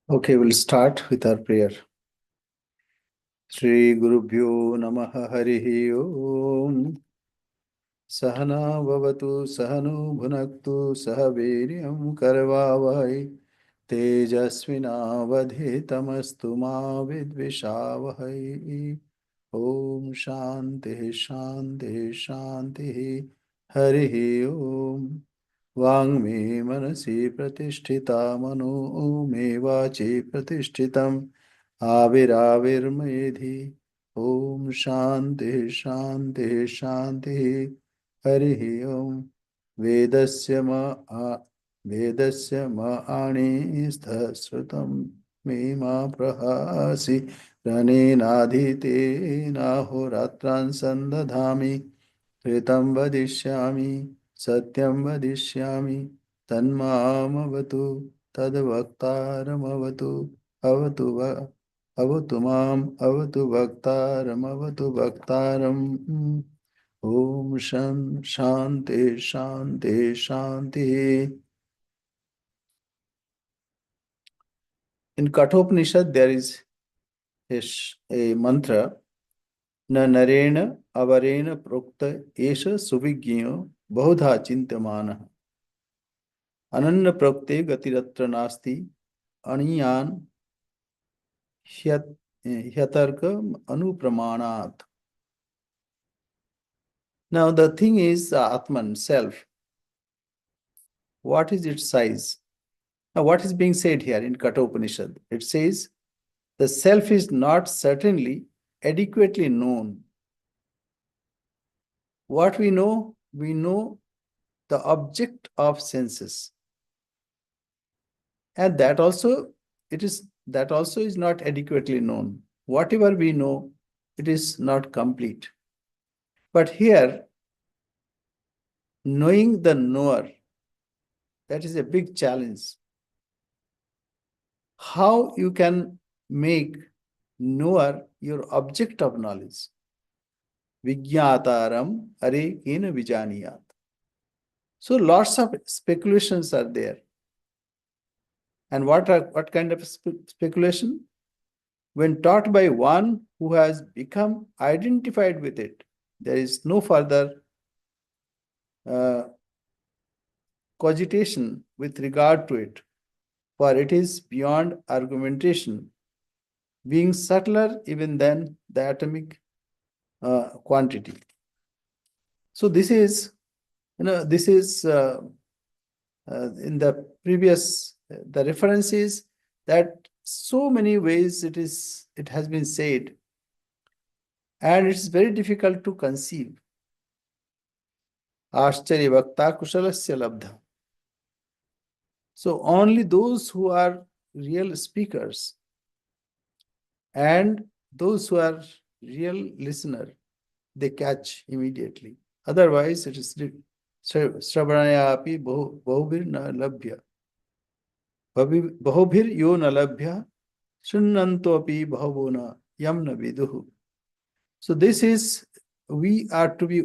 Okay, we'll start with our prayer. Shri Gurubhyo Namaha Harihi Om. Sahana Bhavatu Sahanu Bhunaktu Sahaviryam Karvavai Tejasvinavadhitamastu Ma Vidvishavahai. Om Shanti Shanti Shanti Harihi Om. वाङ्मे मनसि प्रतिष्ठिता मनो मे वाचि प्रतिष्ठितम् आविराविर्मेधि ॐ शान्तिः शान्तिः शान्तिः हरिः ॐ वेदस्य म आणिस्थः श्रुतं मे मा प्रहासि रणेनाधीतेनाहोरात्रान् सन्दधामि ऋतं वदिष्यामि सत्यं वदिष्यामि तन्मामवतु तद्वक्तारमवतु अवतु अवतु माम् अवतु वक्तारमवतु वक्तारम् ॐ शान्ति शान्ति शान्तिः. In Kathopanishad there is a mantra न नरेण अवरेण प्रोक्त एष सुविज्ञो बहुधा चिन्त्यमानः अनन्य प्रोक्ते गतिरत्र नास्ति अणियान् ह्यतर्क अनुप्रमाणात्. Now the thing is Atman, self. What is its size? Now what is being said here in Kathopanishad? It says the self is not certainly adequately known. What we know the object of senses. And that also is not adequately known. Whatever we know, it is not complete. But here, knowing the knower, that is a big challenge. How you can make knower your object of knowledge? Vijñātāram are kena vijaniyat. So lots of speculations are there. And what kind of speculation? When taught by one who has become identified with it, there is no further cogitation with regard to it, for it is beyond argumentation, being subtler even than the atomic quantity. So this is, in the previous, the references that so many ways it has been said, and it's very difficult to conceive. Ashcharya Vakta Kushalasya Labdha. So only those who are real speakers and those who are real listener, they catch immediately. Otherwise, it is Shravanaya api bahubhir na labhya. Bahubhir yo na labhya shunnanto api bahubona yam na viduhu. So this is, we are to be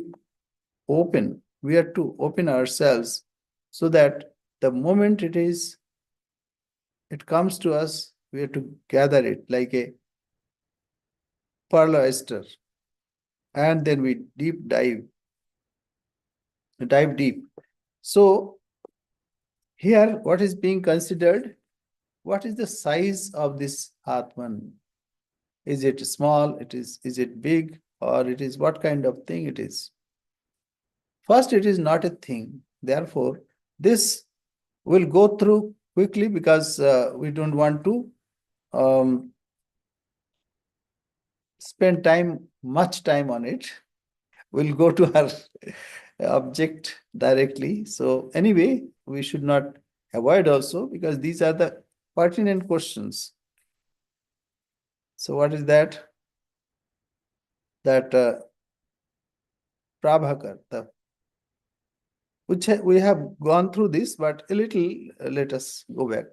open. We are to open ourselves so that the moment it comes to us, we have to gather it like a pearl oyster, and then we dive deep. So here, what is being considered? What is the size of this Atman? Is it small? Is it big? Or it is what kind of thing it is? First, it is not a thing. Therefore, this will go through quickly because we don't want to spend much time on it. We'll go to our object directly. So anyway, we should not avoid also, because these are the pertinent questions. So what is that? That Prabhakar. We have gone through this, but a little, let us go back.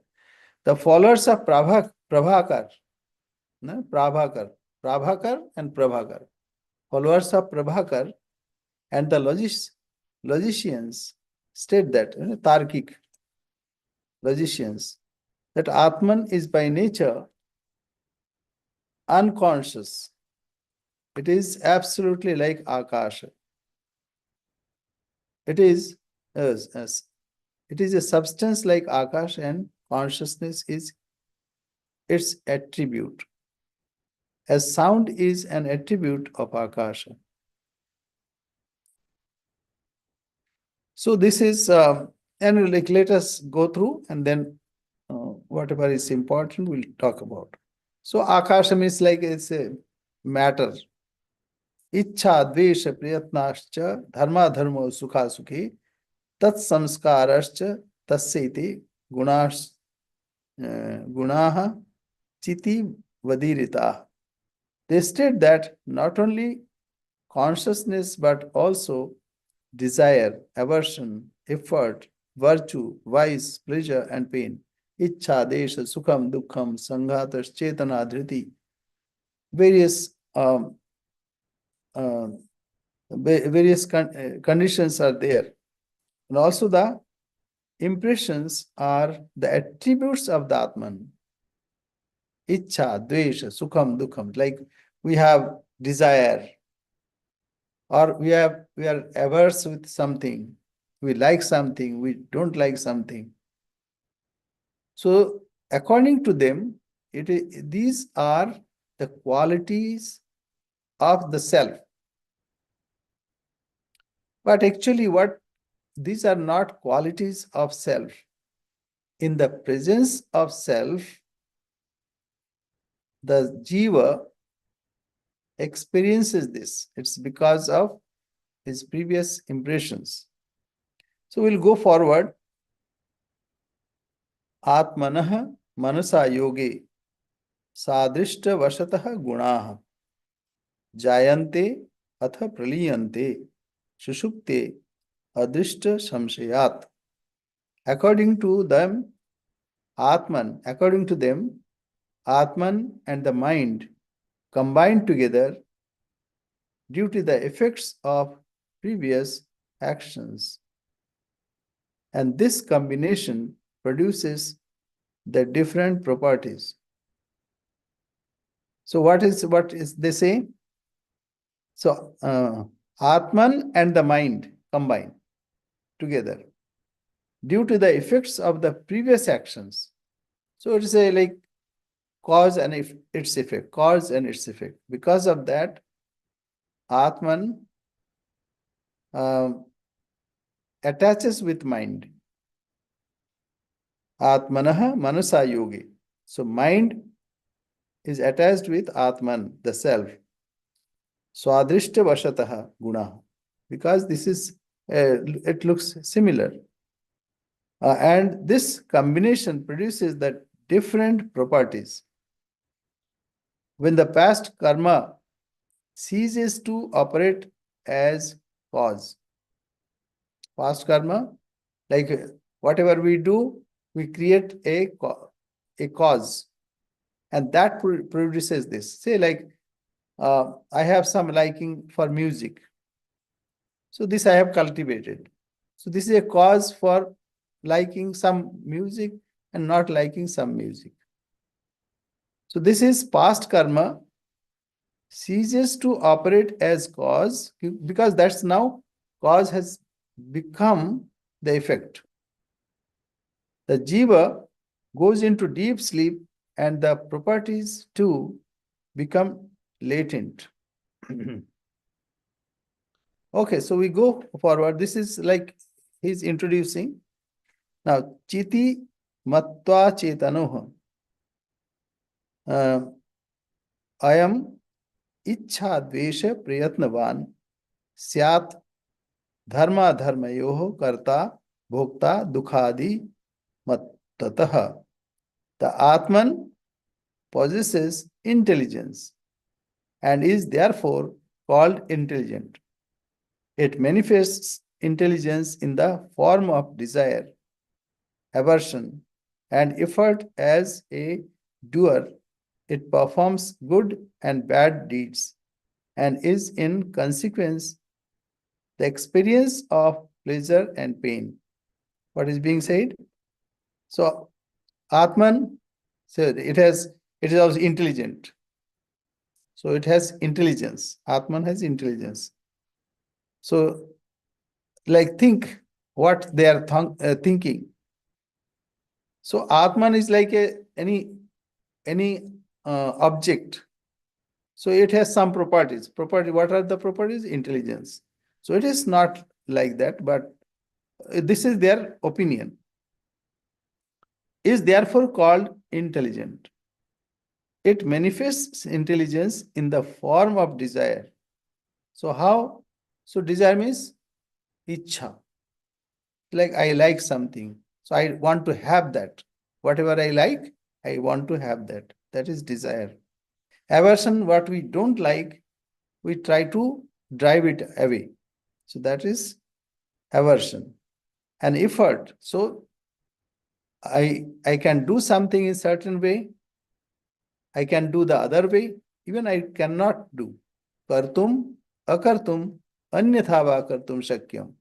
The followers of Prabhakar and Prabhakar, followers of Prabhakar and the logicians state that, Tarkic logicians, that Atman is by nature unconscious. It is absolutely like Akasha. It is, yes, it is a substance like Akash, and consciousness is its attribute, as sound is an attribute of Akasha. So this is, and like let us go through, and then whatever is important we'll talk about. So Akasha means like it's a matter. Ichha, dvesha, priyatnascha, dharma, dharmo, sukha, sukhi, tat samskarascha, tasyeti, gunash, gunaha, chiti, vadirita. They state that not only consciousness but also desire, aversion, effort, virtue, vice, pleasure, and pain, ichha, desha, sukham, dukkham, sanghatas, chetana, dhriti, various uh, various conditions are there. And also the impressions are the attributes of the Atman. Ichha, dvesha, sukham, dukkham. Like we have desire, or we are averse with something. We like something, we don't like something. So according to them, these are the qualities of the self. But actually, these are not qualities of self. In the presence of self, the jiva experiences this. It's because of his previous impressions. So we'll go forward. Atmanah manasa yoge sadrishta vashatah gunaha jayante atha praliyante sushupte adrishta samshayat. According to them, according to them, Atman and the mind combine together due to the effects of previous actions. And this combination produces the different properties. So what is they say? So Atman and the mind combine together due to the effects of the previous actions. So it is a like cause and its effect, cause and its effect. Because of that, Atman attaches with mind. Atmanah manasa yogi. So mind is attached with Atman, the self. Swadrishta vashatah guna. Because this is, it looks similar. And this combination produces the different properties. When the past karma ceases to operate as cause, past karma, like whatever we do, we create a cause, and that produces this. Say like, I have some liking for music. So this I have cultivated. So this is a cause for liking some music and not liking some music. So this is past karma ceases to operate as cause, because that's now cause has become the effect. The jiva goes into deep sleep and the properties too become latent. Okay, so we go forward. This is like he's introducing. Now, chiti matva chetanoha. I am ichha dvesha priyatnavan syat dharma dharmayoho karta bhokta dukhadi mattatah. The Atman possesses intelligence and is therefore called intelligent. It manifests intelligence in the form of desire, aversion, and effort. As a doer, it performs good and bad deeds and is in consequence the experience of pleasure and pain. What is being said? So Atman, so it is also intelligent. So it has intelligence. Atman has intelligence. So, like, think what they are thinking. So Atman is like any object. So it has some properties. What are the properties? Intelligence. So it is not like that, but this is their opinion. Is therefore called intelligent. It manifests intelligence in the form of desire. So how? So desire means ichha. Like I like something. So I want to have that. Whatever I like, I want to have that. That is desire. Aversion, what we don't like, we try to drive it away. So that is aversion. And effort. So I can do something in certain way. I can do the other way. Even I cannot do. Kartum, akartum, anyatha va kartum shakyam.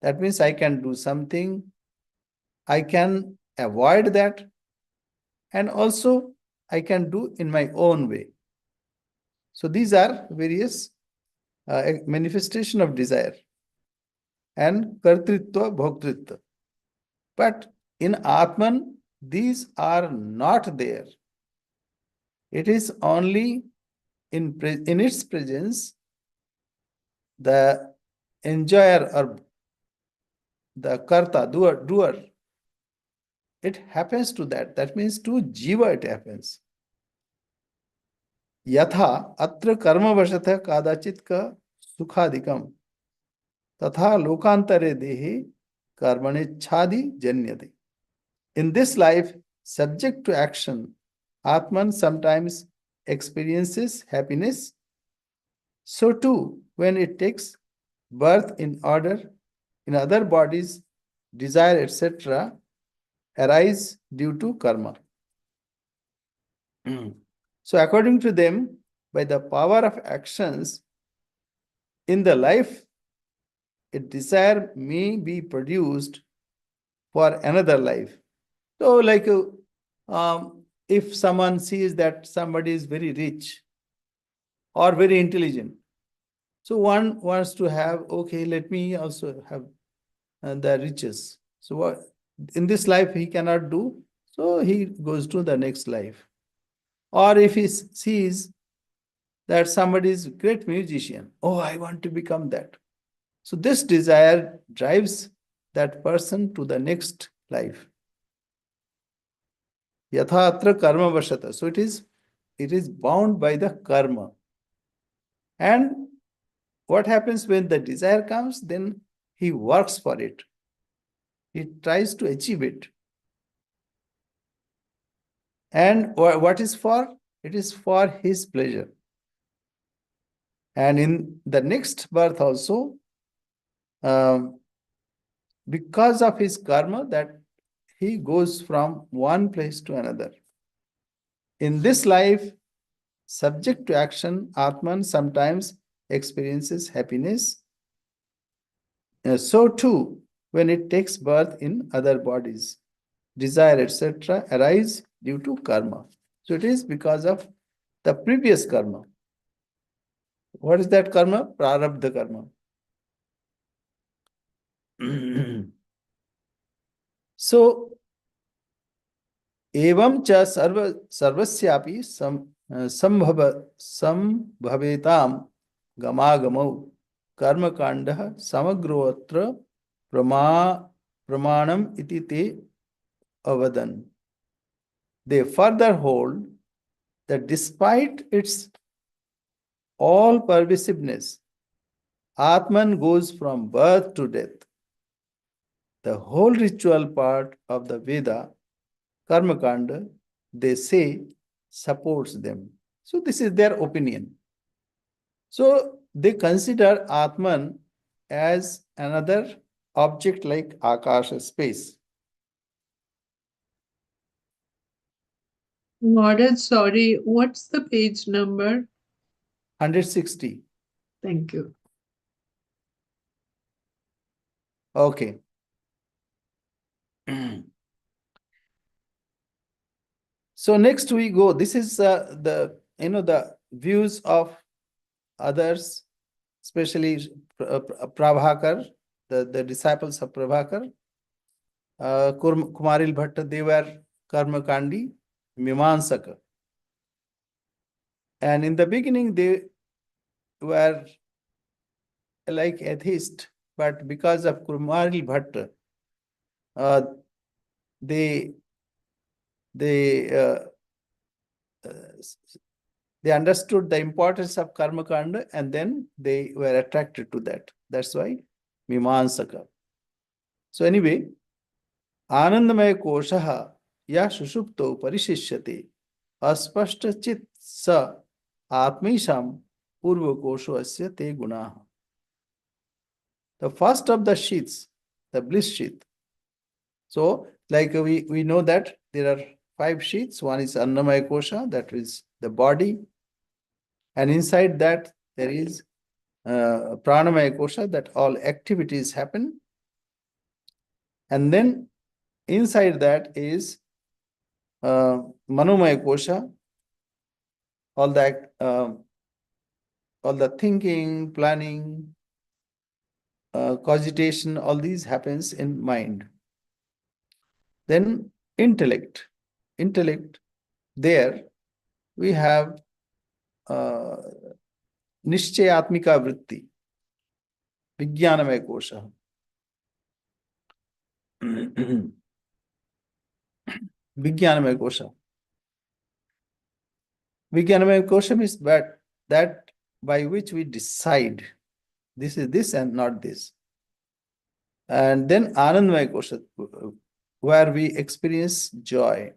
That means I can do something. I can avoid that. And also I can do in my own way. So these are various manifestation of desire and kartritva, bhoktritva. But in Atman, these are not there. It is only in its presence, the enjoyer or the karta, doer, it happens to that. That means to jiva it happens. Yatha atra karma vashatha kadachit ka sukhadikam तथा लोकांतरे देहे कर्मणिच्छादि जन्यते. In this life, subject to action, Atman sometimes experiences happiness. So too, when it takes birth in order, in other bodies, desire, etc., arise due to karma. So, according to them, by the power of actions in the life, a desire may be produced for another life. So, like, if someone sees that somebody is very rich or very intelligent, so one wants to have, okay, let me also have the riches. So, what in this life he cannot do, so he goes to the next life. Or if he sees that somebody is a great musician, oh, I want to become that. So, this desire drives that person to the next life. Yathatra karma vashata. So it is bound by the karma. And what happens when the desire comes? Then he works for it. He tries to achieve it. And what is for? It is for his pleasure. And in the next birth also, um, because of his karma, that he goes from one place to another. In this life, subject to action, Atman sometimes experiences happiness. So too, when it takes birth in other bodies, desire, etc., arise due to karma. So it is because of the previous karma. What is that karma? Prarabdha karma. So, evam cha sarvasyapi sambhavetam gamagamau karma kanda samagrotra pramanam iti te avadan. They further hold that despite its all pervasiveness, Atman goes from birth to death. The whole ritual part of the Veda, Karma Kanda, they say supports them. So this is their opinion. So they consider Atman as another object like Akasha, space. Maharaj, sorry, what's the page number? 160. Thank you. Okay. So next we go. This is the views of others, especially Prabhakar, the disciples of Prabhakar. Kumaril Bhatta, they were Karmakandi, Mimansaka. And in the beginning, they were like atheist, but because of Kumaril Bhatta, uh, they they uh, uh, they understood the importance of karma kanda, and then they were attracted to that. That's why Mimansaka. So anyway, Anandamaya koshaha ya sushupto parishishyate aspashta chit sa atmisham purva kosho asya te gunaha. The first of the sheaths, the bliss sheath. So, like we know that there are 5 sheaths. One is Annamaya kosha, that is the body, and inside that there is Pranamaya kosha, that all activities happen, and then inside that is Manomaya kosha, all that all the thinking, planning, cogitation, all these happens in mind. Then intellect. There we have uh, Nishchayatmika vritti, Vijnanamaya kosha. Vijnanamaya kosha. Vijnanamaya kosha is that by which we decide this is this and not this. And then Anandamaya kosha, where we experience joy.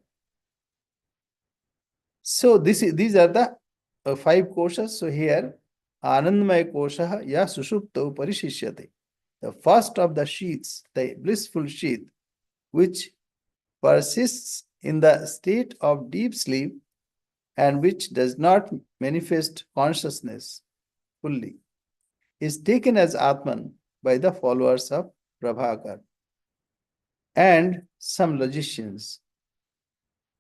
So these are the 5 koshas. So here, Anandamaya kosha ya sushupto parishishyate. The first of the sheaths, the blissful sheath, which persists in the state of deep sleep and which does not manifest consciousness fully, is taken as Atman by the followers of Prabhakar and some logicians.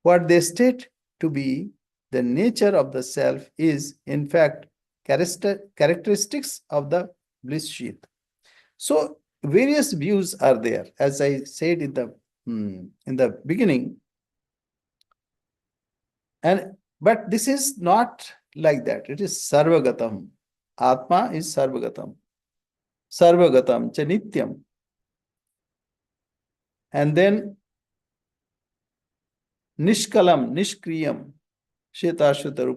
What they state to be the nature of the self is, in fact, characteristics of the bliss sheath. So various views are there, as I said in the beginning, and but this is not like that. It is sarvagatam. Atma is sarvagatam. Sarvagatam cha nityam. And then nishkalam, nishkriyam, Shetashvatar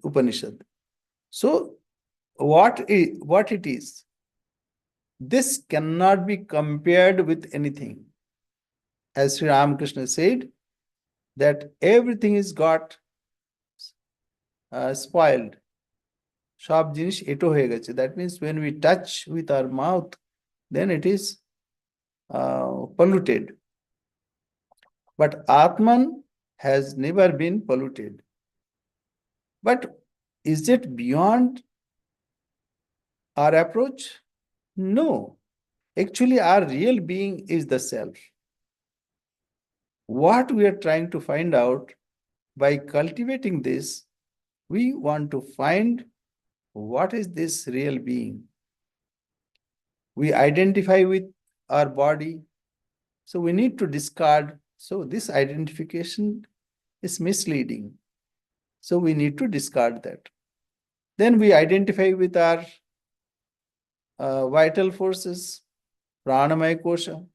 Upanishad. So what it is? This cannot be compared with anything. As Sri Ramakrishna said, that everything is got spoiled. Sharp jinish eto hoye geche. That means when we touch with our mouth, then it is polluted. But Atman has never been polluted. But is it beyond our approach? No. Actually, our real being is the self. What we are trying to find out by cultivating this, we want to find what is this real being. We identify with our body, so we need to discard. So this identification is misleading. So we need to discard that. Then we identify with our vital forces, pranamaya kosha,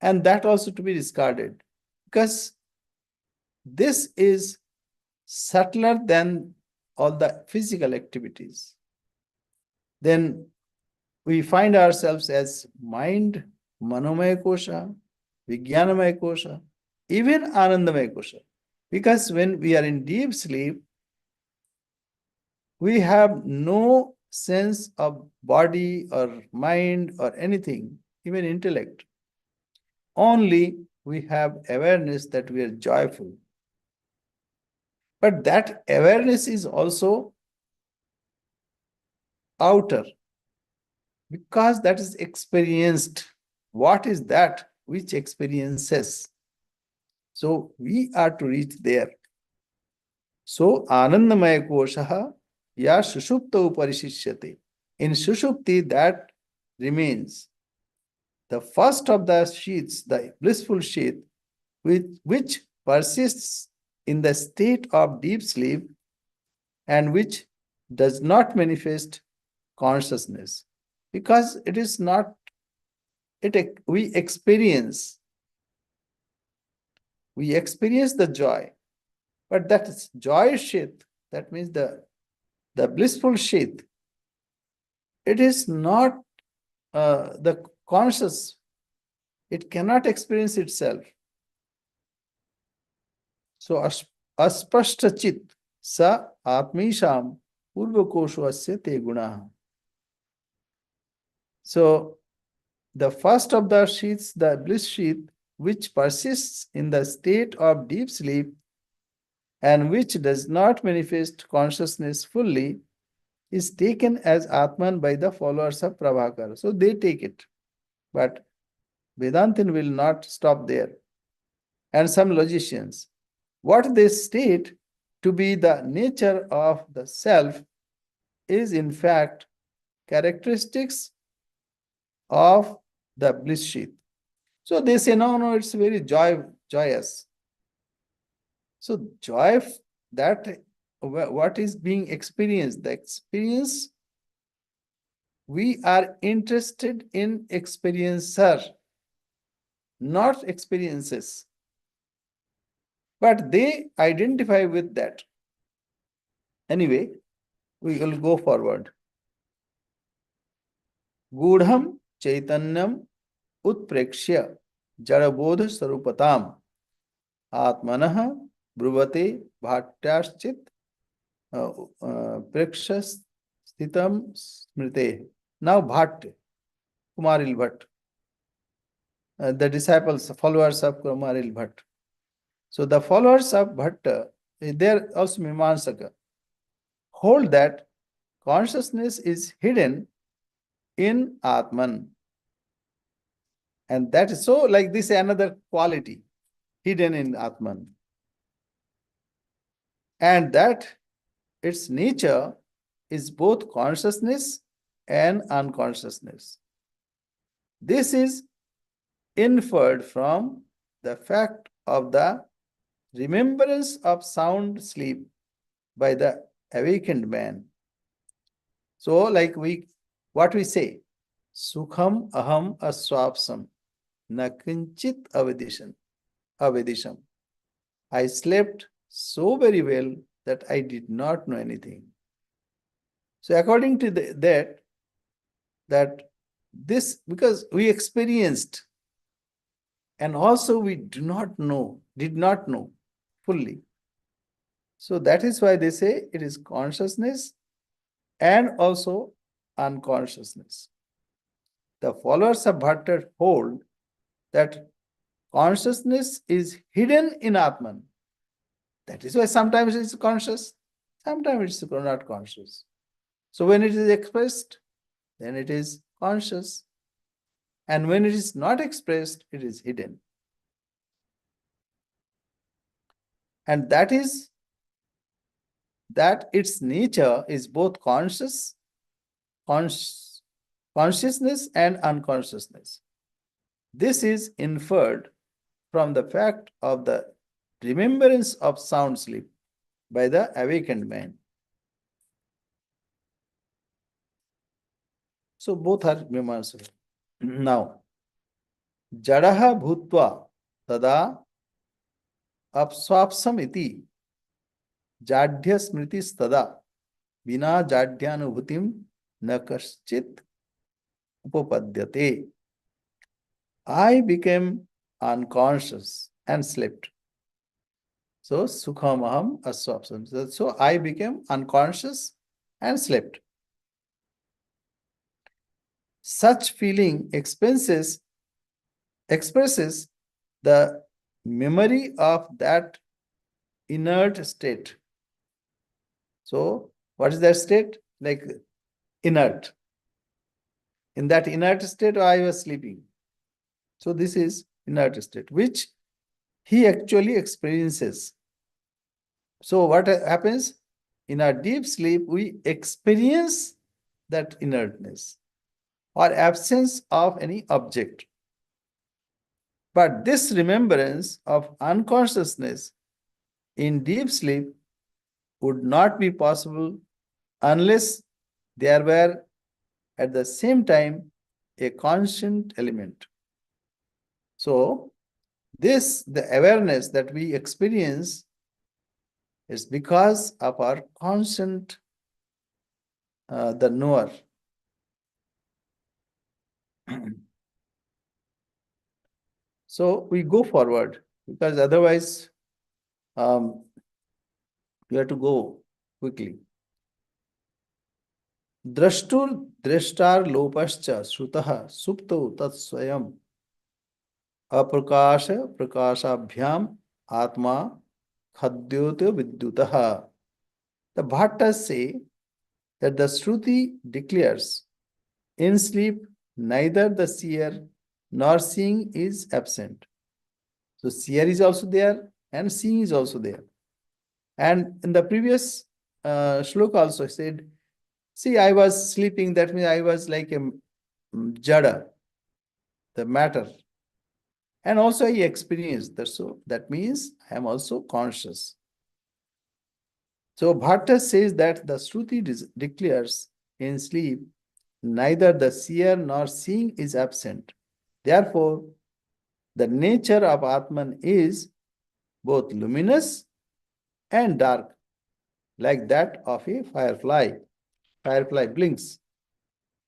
and that also to be discarded, because this is subtler than all the physical activities. Then we find ourselves as mind, manomaya kosha, vijnanamaya kosha, even anandamaya kosha. Because when we are in deep sleep, we have no sense of body or mind or anything, even intellect. Only we have awareness that we are joyful. But that awareness is also outer, because that is experienced. What is that which experiences? So we are to reach there. So Anandamaya Koshaha Ya Sushupta Uparishishyate. In Sushupti, that remains the first of the sheaths, the blissful sheath, which persists in the state of deep sleep and which does not manifest consciousness, because it is not it we experience the joy, but that is joy sheath, that means the blissful sheath, it is not the conscious, it cannot experience itself. So aspashta chit sa atmisham purvakoshu asya te guna. So the first of the sheaths, the bliss sheath, which persists in the state of deep sleep and which does not manifest consciousness fully, is taken as Atman by the followers of Prabhakar. So they take it. But Vedantin will not stop there. And some logicians, what they state to be the nature of the self is in fact characteristics of the bliss sheath. So they say, no, it's very joyous. So joy, that what is being experienced, the experience, we are interested in experiencer, not experiences. But they identify with that. Anyway, we will go forward. Gudham Chaitanyam Utprekshya Jarabodh Sarupatam Atmanah Bruvate Bhatyashchit Prekshas Stitam Smrite. Now Bhatt, Kumaril Bhatt, the disciples, followers of Kumaril Bhatt. So the followers of Bhatta, they are also Mimamsaka, hold that consciousness is hidden in Atman. And that is so, like this, another quality hidden in Atman. And that its nature is both consciousness and unconsciousness. This is inferred from the fact of the remembrance of sound sleep by the awakened man. So, like what we say, Sukham aham aswapsam nakinchit avedisham. I slept so very well that I did not know anything. So according to that this, because we experienced and also we did not know fully. So that is why they say it is consciousness and also unconsciousness. The followers of Bhatta hold that consciousness is hidden in Atman. That is why sometimes it is conscious, sometimes it is not conscious. So when it is expressed, then it is conscious. And when it is not expressed, it is hidden. And that is that its nature is both consciousness and unconsciousness. This is inferred from the fact of the remembrance of sound sleep by the awakened man. So both are Mimamsaka. Now, Jadaha Bhutva Tada Apswapsam iti Jadhya Smriti Stada Vina Jadhyanubhutim Nakaschit Upapadyate. I became unconscious and slept. So Sukhamaham Aswapsam. So I became unconscious and slept. Such feeling expresses the memory of that inert state. So what is that state? Like inert. In that inert state, I was sleeping. So this is inert state, which he actually experiences. So what happens? In our deep sleep, we experience that inertness or absence of any object. But this remembrance of unconsciousness in deep sleep would not be possible unless there were at the same time a conscient element. So, the awareness that we experience is because of our constant, the knower. So we go forward because otherwise you have to go quickly. द्रष्टुर दृष्टार लोपश्च श्रुतः सुप्तो तत्स्वयं अप्रकाश प्रकाशाभ्याम आत्मा खद्योत विद्युतः. The Bhattas say that the Shruti declares in sleep neither the seer nor seeing is absent. So seer is also there and seeing is also there. And in the previous shloka also said, see, I was sleeping, that means I was like a jada, the matter. And also I experienced that. So that means I am also conscious. So Bhatta says that the Shruti declares in sleep neither the seer nor seeing is absent. Therefore, the nature of Atman is both luminous and dark, like that of a firefly. Firefly blinks.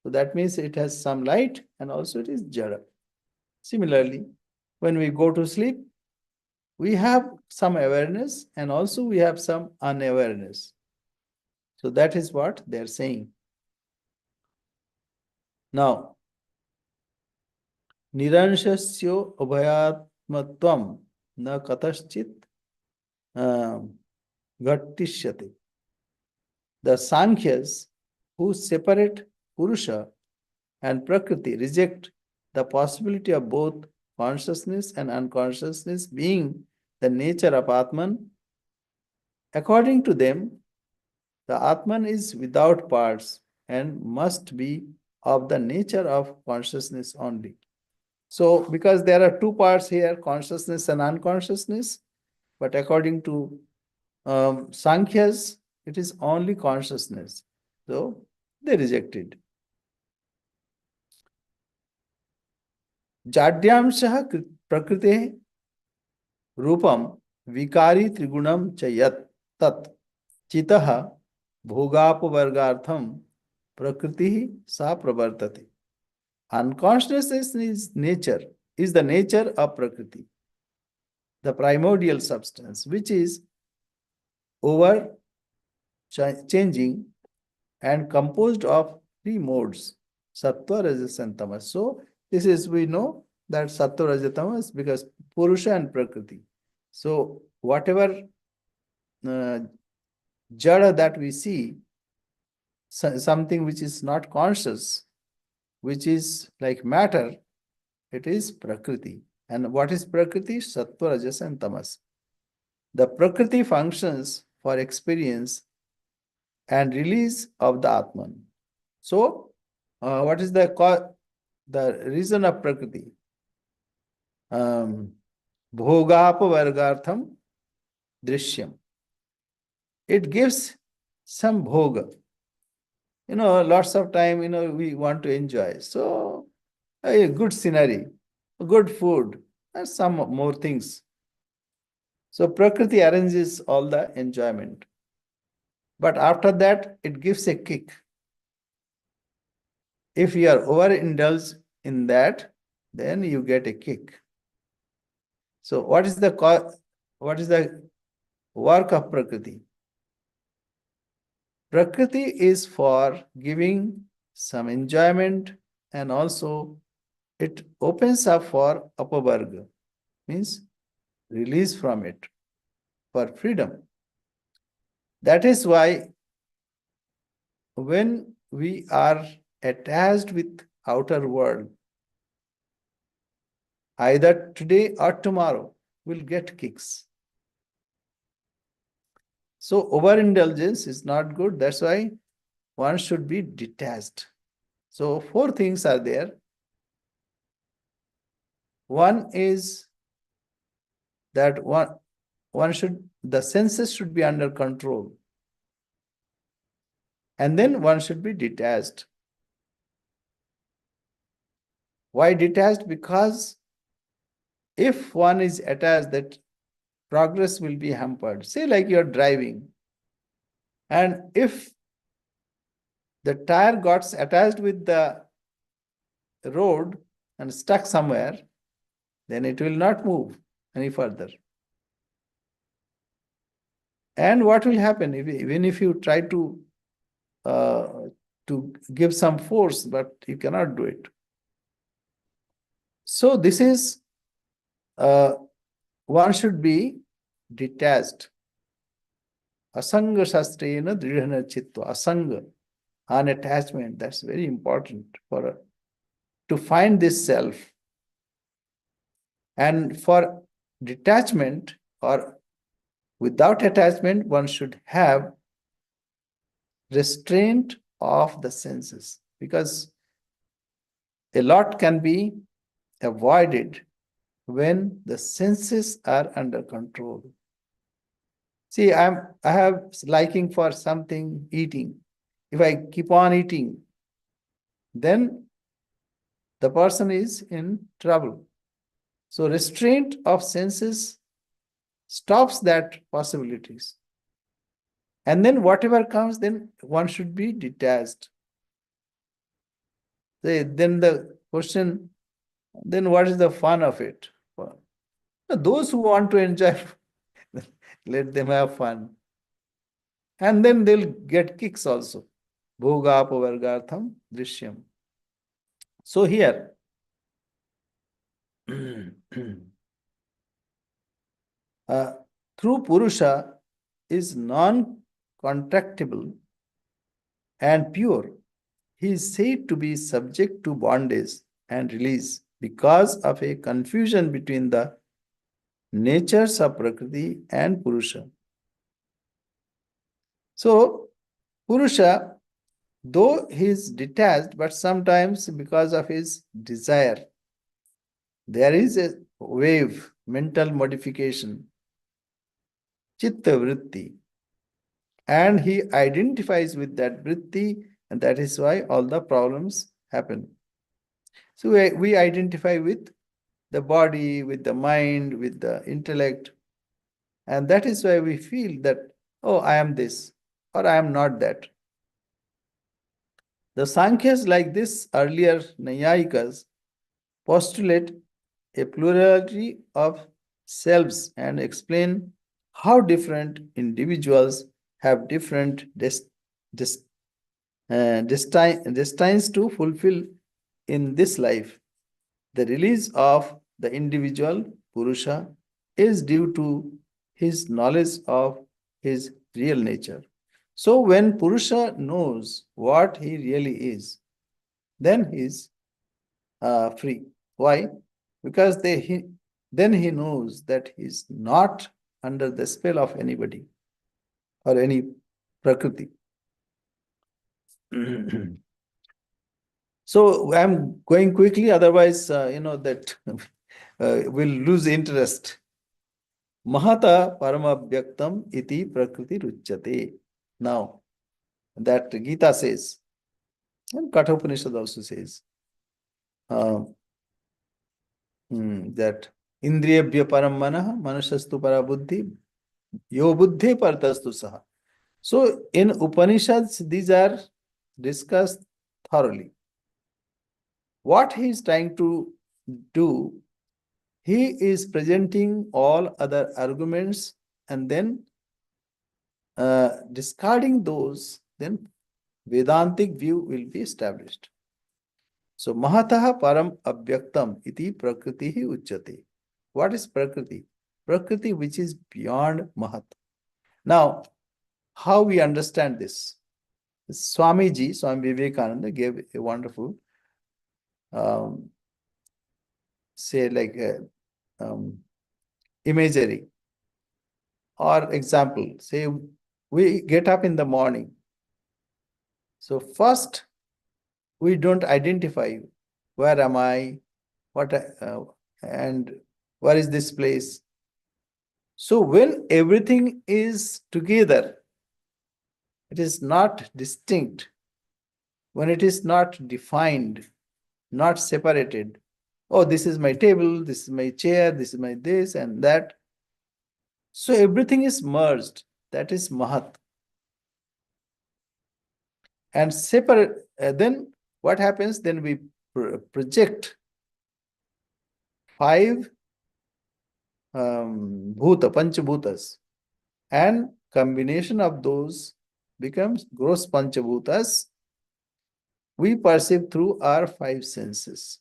So that means it has some light and also it is jada. Similarly, when we go to sleep, we have some awareness and also we have some unawareness. So that is what they are saying. Now, niranshasyo abhayatmatvam na kataschit ghattishyate. The Sankhyas who separate Purusha and Prakriti reject the possibility of both consciousness and unconsciousness being the nature of Atman. According to them, the Atman is without parts and must be of the nature of consciousness only. So, because there are two parts here, consciousness and unconsciousness, but according to Sankhya's, it is only consciousness. So, they rejected. जाड्यांशः प्रकृते रूपम विकारी त्रिगुणम च यत् तत् चितः भोगापवर्गार्थम प्रकृति सा प्रवर्तते. Unconsciousness is the nature of Prakriti, the primordial substance, which is over changing and composed of three modes, Sattva, Rajas, and Tamas. So, this is, we know that Sattva, Rajas, Tamas because Purusha and Prakriti. So, whatever jada that we see, something which is not conscious, which is like matter, it is Prakriti. And what is Prakriti? Sattva, Rajas, and Tamas. The Prakriti functions for experience and release of the Atman. So, what is the reason of Prakriti? Bhogapavargartham drishyam. It gives some bhoga. Lots of time, we want to enjoy. So, a good scenery, good food, and some more things. So, Prakriti arranges all the enjoyment. But after that, it gives a kick. If you are overindulged in that, then you get a kick. So, what is the work of Prakriti? Prakriti is for giving some enjoyment and also it opens up for apavarga, means release from it, for freedom. That is why when we are attached with outer world, either today or tomorrow, will get kicks. So overindulgence is not good. That's why one should be detached. So four things are there. One is that the senses should be under control. And then one should be detached. Why detached? Because if one is attached, that progress will be hampered. Say like you're driving, and if the tire got attached with the road and stuck somewhere, then it will not move any further. And what will happen even if you try uh, to give some force, but you cannot do it. So this is one should be detached. Asanga shastrena dridhana chitta. Asanga, unattachment. That's very important for to find this self. And for detachment or without attachment, one should have restraint of the senses, because a lot can be avoided when the senses are under control. See, I have liking for something eating. If I keep on eating, then the person is in trouble. So restraint of senses stops that possibilities. And then whatever comes, then one should be detached. Then the question, then what is the fun of it? Well, those who want to enjoy, let them have fun. And then they'll get kicks also. Bhoga apavargartham drishyam. So here, uh, through Purusha is non-contractable and pure. He is said to be subject to bondage and release because of a confusion between the natures of Prakriti and Purusha. So, Purusha, though he is detached, but sometimes because of his desire, there is a wave, mental modification, chitta vritti, and he identifies with that vritti, and that is why all the problems happen. So we identify with the body, with the mind, with the intellect, and that is why we feel that, oh, I am this, or I am not that. The Sankhyas, like this earlier Nayayikas, postulate a plurality of selves and explain how different individuals have different destines to fulfill in this life. The release of the individual Purusha is due to his knowledge of his real nature. So when Purusha knows what he really is, then he is free. Why? Because then he knows that he is not under the spell of anybody or any prakriti. So I'm going quickly, otherwise, that we'll lose interest. Mahata paramabhyaktam iti prakriti ruchyate. Now, that Gita says, and Kathopanishad also says, uh, that indriyabhya param manah manashastu para buddhi yo buddhi partastu saha. So in Upanishads, these are discussed thoroughly. What he is trying to do, he is presenting all other arguments and then discarding those, then Vedantic view will be established. So Mahataha param abhyaktam iti prakriti uchyate. What is prakriti? Prakriti which is beyond Mahat. Now, how we understand this? Swami Vivekananda gave a wonderful um, say like um, imagery. Or example, say we get up in the morning. So first, we don't identify where am I, what, and where is this place. So when everything is together, it is not distinct. When it is not defined, not separated. Oh, this is my table, this is my chair, this is my this and that. So everything is merged. That is Mahat. And separate, then what happens? Then we project five bhuta, panchabhutas, and combination of those becomes gross panchabhutas we perceive through our five senses.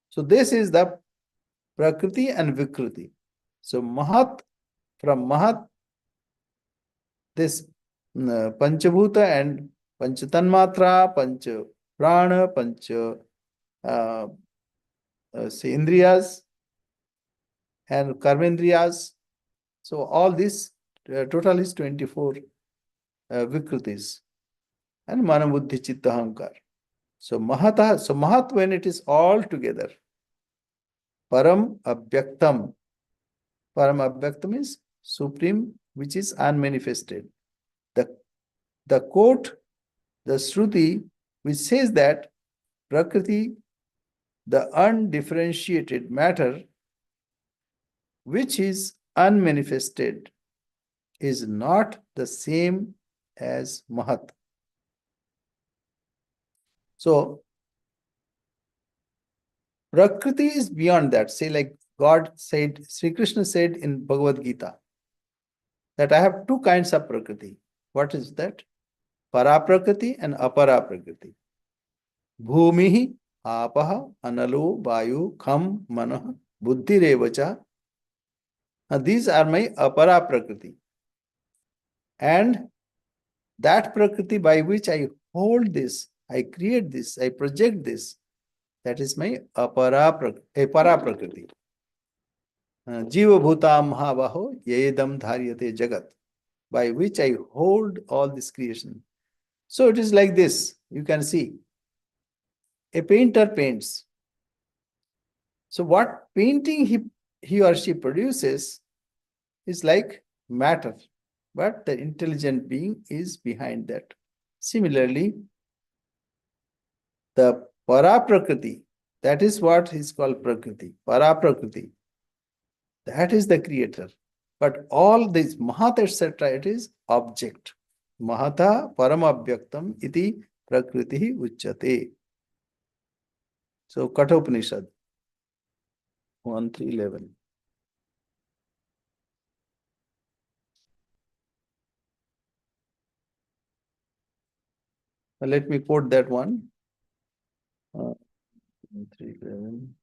So this is the Prakriti and Vikriti. So Mahat, from Mahat, this Panchabhuta and Panchatanmatra, Pancha Prana, Pancha say Indriyas and Karmendriyas. So all this total is 24 Vikritis and Manabuddhi Chitta Hankar. So Mahat when it is all together, Param Abhyaktam. Param Abhyaktam is supreme, which is unmanifested. The quote, the Shruti, which says that Prakriti, the undifferentiated matter, which is unmanifested, is not the same as Mahat. So, Prakriti is beyond that. Say, like God said, Sri Krishna said in Bhagavad Gita, that I have two kinds of Prakriti. What is that? Para Prakriti and Apara Prakriti. Bhumihi, Apaha, Analo, Vayu, Kham, Manah, Buddhi Revacha. These are my Apara Prakriti. And that Prakriti by which I hold this, I create this, I project this, that is my Para Prakriti. Jiva Bhuta Mahavaho Yedam Dharyate Jagat, by which I hold all this creation. So it is like this. You can see a painter paints. So what painting he or she produces is like matter, but the intelligent being is behind that. Similarly, the Para Prakriti, that is what is called Prakriti, Para Prakriti. That is the creator. But all this Mahat, etc., it is object. Mahata Paramabhyaktam iti Prakriti Uchyate. So Kathopanishad 1:3:11. Let me quote that one. 1:3:11.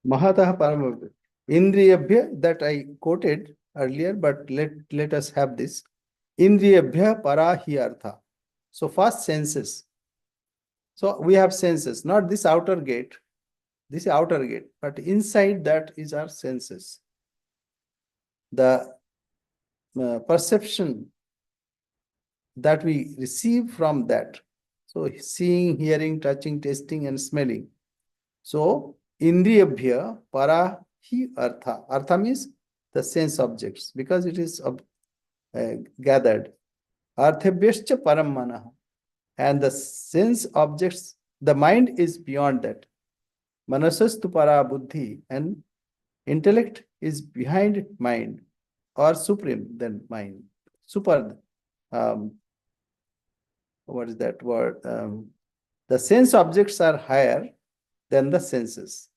Mahatah Paramabhyaktam. Indriyabhya, that I quoted earlier, but let us have this. Indriyabhya Parahi Artha. So first senses. So we have senses, not this outer gate, but inside that is our senses. The perception that we receive from that. So seeing, hearing, touching, tasting, and smelling. So Indriyabhya Parahi Artha. Artha means the sense objects, because it is gathered. Arthabhyascha Param Manah. And the sense objects The mind is beyond that. Manasastu para buddhi, and intellect is behind mind or supreme than mind. Super, um, what is that word? The sense objects are higher than the senses,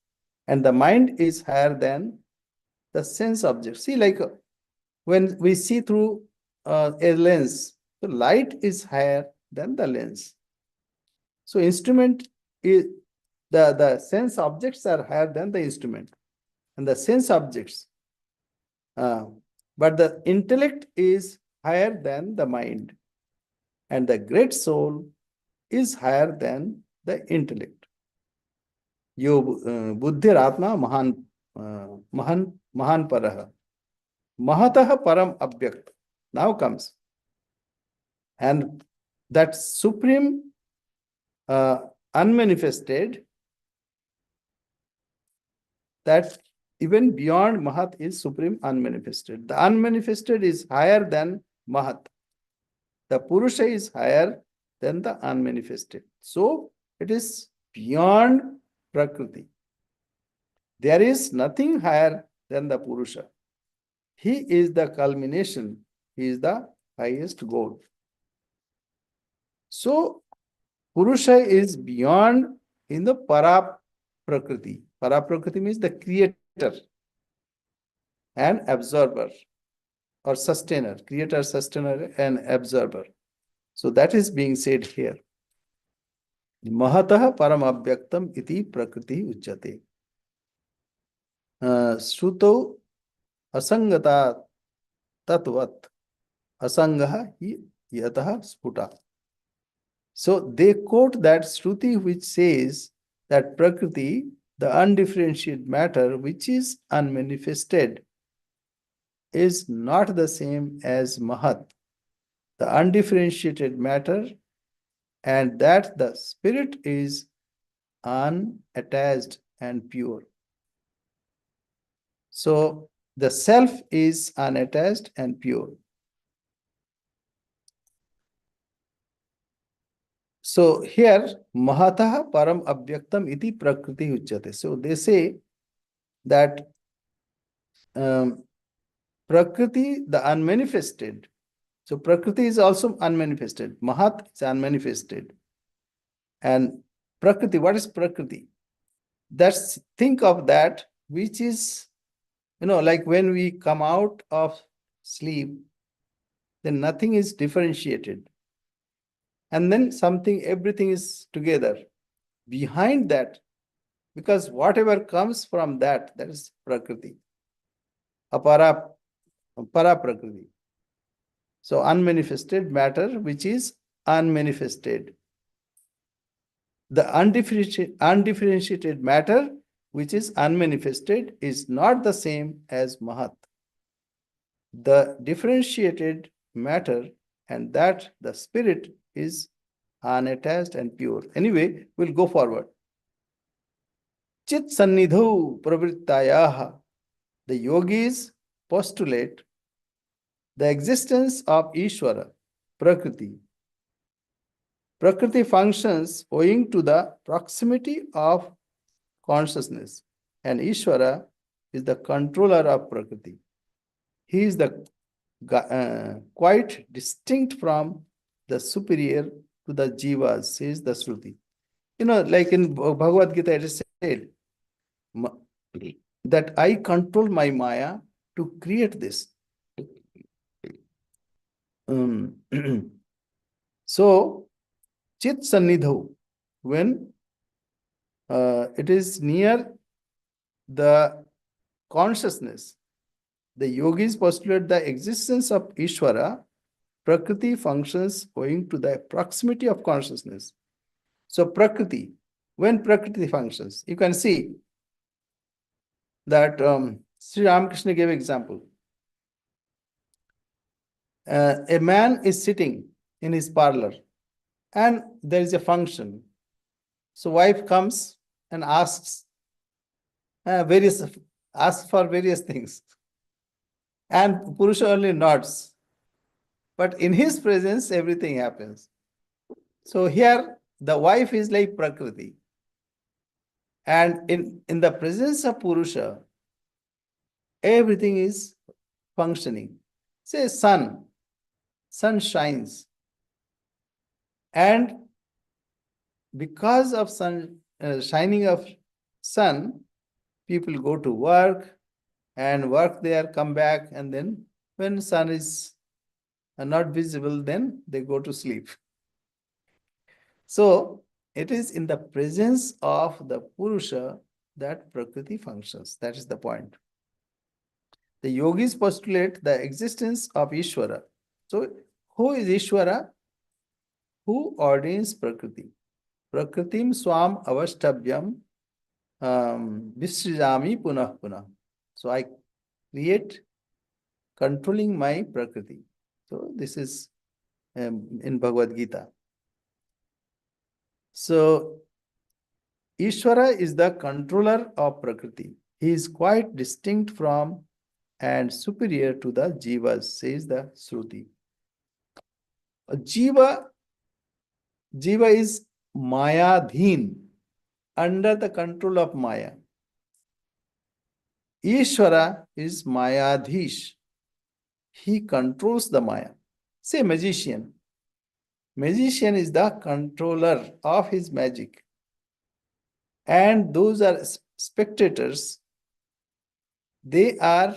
and the mind is higher than the sense objects. See, like when we see through a lens, the light is higher than the lens. So instrument is the sense objects are higher than the instrument, and the sense objects, but the intellect is higher than the mind, and the great soul is higher than the intellect. Yo buddhiratma mahan parah. Mahatah param abhyakt. Now comes. And that supreme unmanifested, that even beyond Mahat is supreme unmanifested. The unmanifested is higher than Mahat. The Purusha is higher than the unmanifested. So it is beyond Prakriti. There is nothing higher than the Purusha. He is the culmination. He is the highest goal. So Purusha is beyond in the Para Prakriti. Para Prakriti means the creator and absorber or sustainer, creator, sustainer, and absorber. So that is being said here. Mahatah param abhyaktam iti prakriti uchyate. Shruto asangata tatvat asangaha hi yatah sputa. So they quote that Shruti which says that Prakriti, the undifferentiated matter which is unmanifested, is not the same as Mahat, the undifferentiated matter, and that the spirit is unattached and pure. So the self is unattached and pure. So here, Mahatah param abhyaktam iti prakriti uchyate. So they say that Prakriti, the unmanifested. So Prakriti is also unmanifested. Mahat is unmanifested. And Prakriti, what is Prakriti? That's, think of that, which is, like when we come out of sleep, then nothing is differentiated. And then everything is together. Behind that, because whatever comes from that is Prakriti. Para Prakriti. So unmanifested matter, which is unmanifested. The undifferentiated matter, which is unmanifested, is not the same as Mahat. The differentiated matter, and that the spirit is unattached and pure. Anyway, we'll go forward. Chit sannidho pravrittayaha. The yogis postulate the existence of Ishvara, Prakriti. Prakriti functions owing to the proximity of consciousness, and Ishvara is the controller of Prakriti. He is the quite distinct from the superior to the jivas, says the Shruti. Like in Bhagavad Gita, it is said that I control my Maya to create this. So, Chit Sannidho, when it is near the consciousness, the yogis postulate the existence of Ishvara. Prakriti functions owing to the proximity of consciousness. So Prakriti, when Prakriti functions, you can see that Sri Ramakrishna gave example. A man is sitting in his parlor and there is a function. So wife comes and asks for various things. And Purusha only nods. But in his presence, everything happens. So here, the wife is like Prakriti. And in the presence of Purusha, everything is functioning. Say sun shines. And because of shining of sun, people go to work and work there, come back, and then when sun is not visible, then they go to sleep. So it is in the presence of the Purusha that Prakriti functions. That is the point. The yogis postulate the existence of Ishvara. So who is Ishvara? Who ordains Prakriti? Prakritim swam avashtabhyam visrijami punah punah. So I create controlling my Prakriti. So this is in Bhagavad Gita. So Ishvara is the controller of Prakriti. He is quite distinct from and superior to the Jivas, says the Shruti. Jiva is Mayadhin, under the control of Maya. Ishvara is Mayadhish. He controls the Maya. Say magician. Magician is the controller of his magic. And those are spectators. They are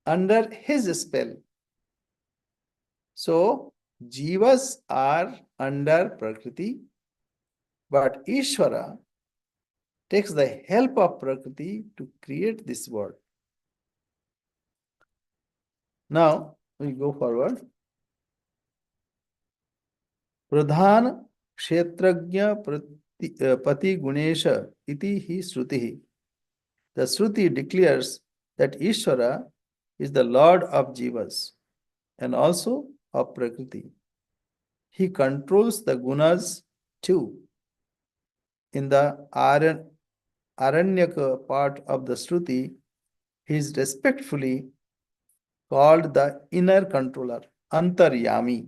under his spell. So, Jivas are under Prakriti, but Ishvara takes the help of Prakriti to create this world. Now, we go forward. Pradhan Kshetrajna Pati Gunesha iti hi Shruti. The Shruti declares that Ishvara is the Lord of Jivas and also of Prakriti. He controls the gunas too. In the Aranyaka part of the Shruti, he is respectfully called the inner controller, Antaryami.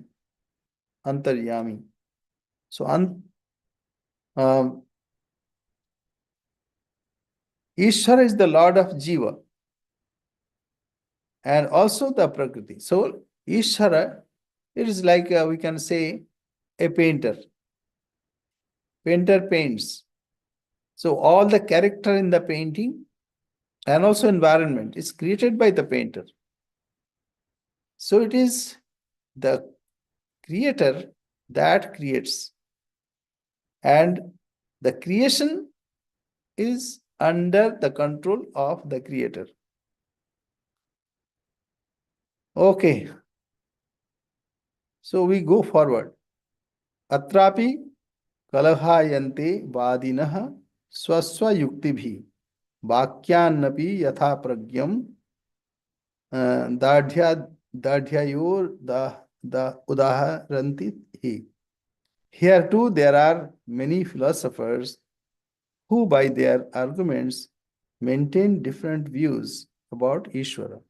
Antaryami. So, Ishvara is the Lord of Jiva and also the Prakriti. So, Ishvara, it is like we can say a painter. Painter paints. So, all the character in the painting and also environment is created by the painter. So, it is the creator that creates. And the creation is under the control of the creator. Okay. So we go forward. Atrapi kalahayante vadinah swaswa yuktibhi vakyannapi yatha pragyam dadhyayor da udaharanti hi. Here too there are many philosophers who by their arguments maintain different views about Ishvara.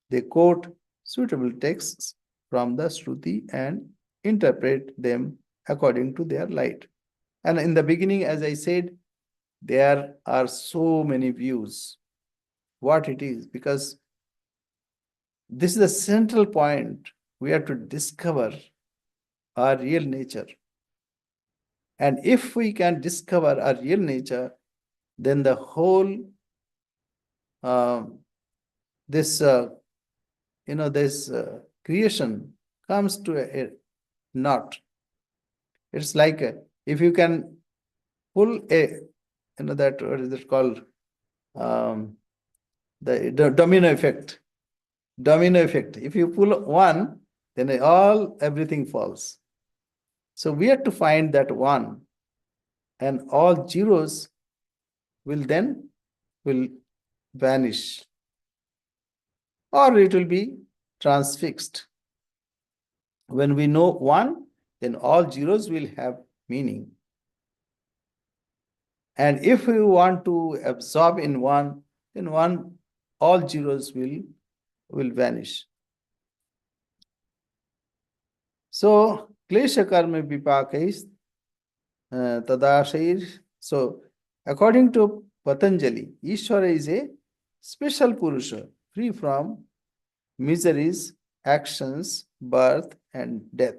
They quote suitable texts from the Shruti and interpret them according to their light. And in the beginning, as I said, there are so many views. What it is, because this is the central point. We have to discover our real nature. And if we can discover our real nature, then the whole this creation comes to a knot. It's like if you can pull that, what is it called? The domino effect. Domino effect. If you pull one, then everything falls. So we have to find that one, and all zeros will vanish, or it will be transfixed. When we know one, then all zeros will have meaning. And if we want to absorb in one, then all zeros will vanish. So Klesha karma vipakais tadashair. So, according to Patanjali, Ishvara is a special Purusha, free from miseries, actions, birth, and death.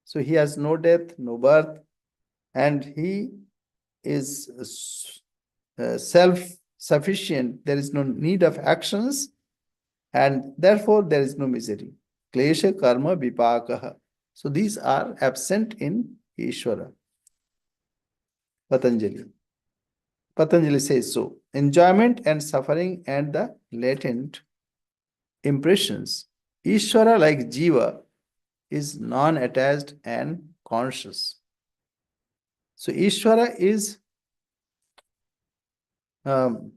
So, he has no death, no birth, and he is self sufficient. There is no need of actions, and therefore there is no misery. Klesha karma vipakaha. So, these are absent in Ishvara. Patanjali. Patanjali says so. Enjoyment and suffering and the latent impressions. Ishvara, like Jiva, is non attached and conscious. So, um,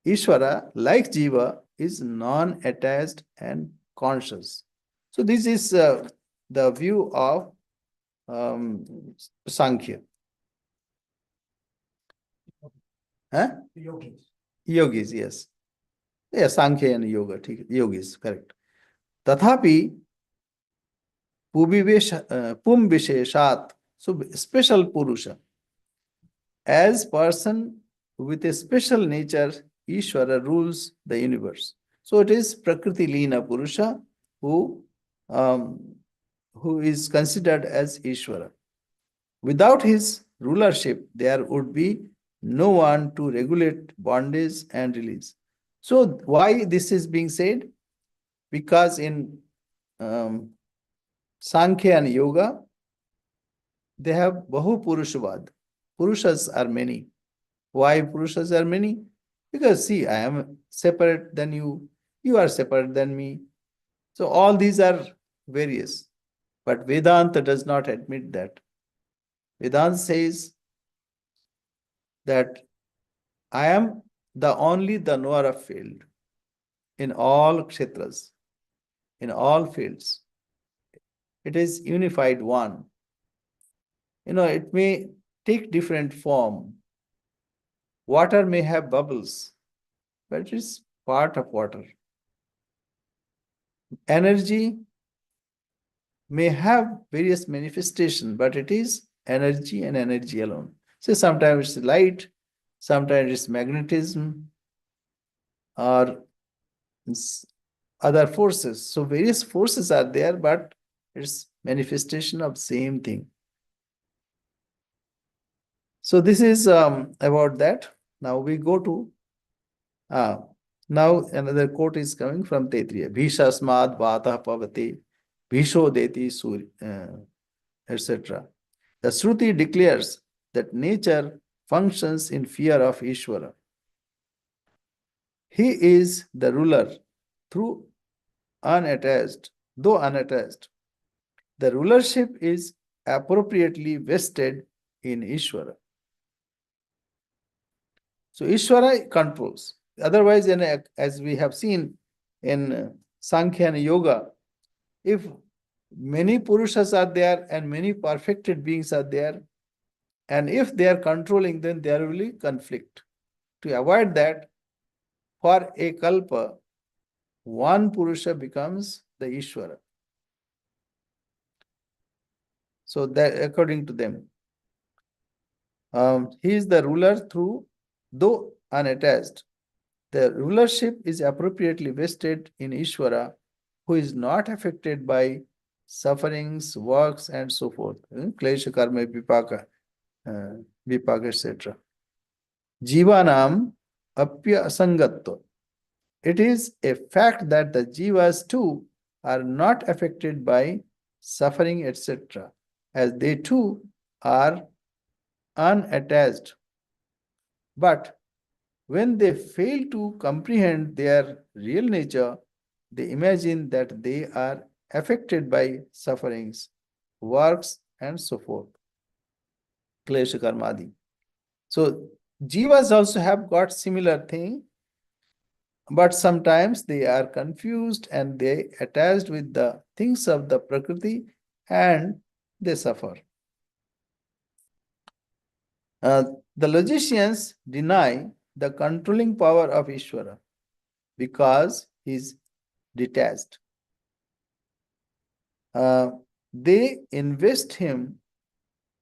Ishvara, like Jiva, is non attached and conscious. So, this is the view of um, Sankhya. Huh? Yogis, yes. Yeah, Sankhya and Yoga, yogis, correct. Tathapi Pum Visheshat, so special Purusha. As person with a special nature, Ishvara rules the universe. So it is Prakriti Leena Purusha who, um, who is considered as Ishvara. Without his rulership, there would be no one to regulate bondage and release. So why this is being said? Because in um, Sankhya and Yoga, they have Bahu Purushavad. Purushas are many. Why Purushas are many? Because see, I am separate than you, you are separate than me. So all these are various. But Vedanta does not admit that. Vedanta says that I am the knower of field in all kshetras, in all fields. It is unified one. It may take different form. Water may have bubbles, but it is part of water. Energy may have various manifestation, but it is energy and energy alone. So sometimes it's light, sometimes it's magnetism, or other forces. So various forces are there, but it's manifestation of same thing. So this is about that. Now we go to now another quote is coming from Taittiriya. Bhisha smad vata pavate, bhisho deti surya, etc. The Shruti declares that nature functions in fear of Ishvara. He is the ruler through unattached, though unattached. The rulership is appropriately vested in Ishvara. So Ishvara controls. Otherwise, as we have seen in Sankhya and Yoga, if many Purushas are there and many perfected beings are there, and if they are controlling, then there will be conflict. To avoid that, for a kalpa, one Purusha becomes the Ishvara. So that according to them, he is the ruler through, though unattached. The rulership is appropriately vested in Ishvara, who is not affected by sufferings, works, and so forth. Klesha karma vipaka, etc. Jivanam apya asangatva. It is a fact that the jivas too are not affected by suffering, etc., as they too are unattached. But when they fail to comprehend their real nature, they imagine that they are affected by sufferings, works, and so forth. Klesha karmadi. So jivas also have got similar thing, but sometimes they are confused and they attached with the things of the Prakriti and they suffer. The logicians deny the controlling power of Ishvara because he is detached. they invest him,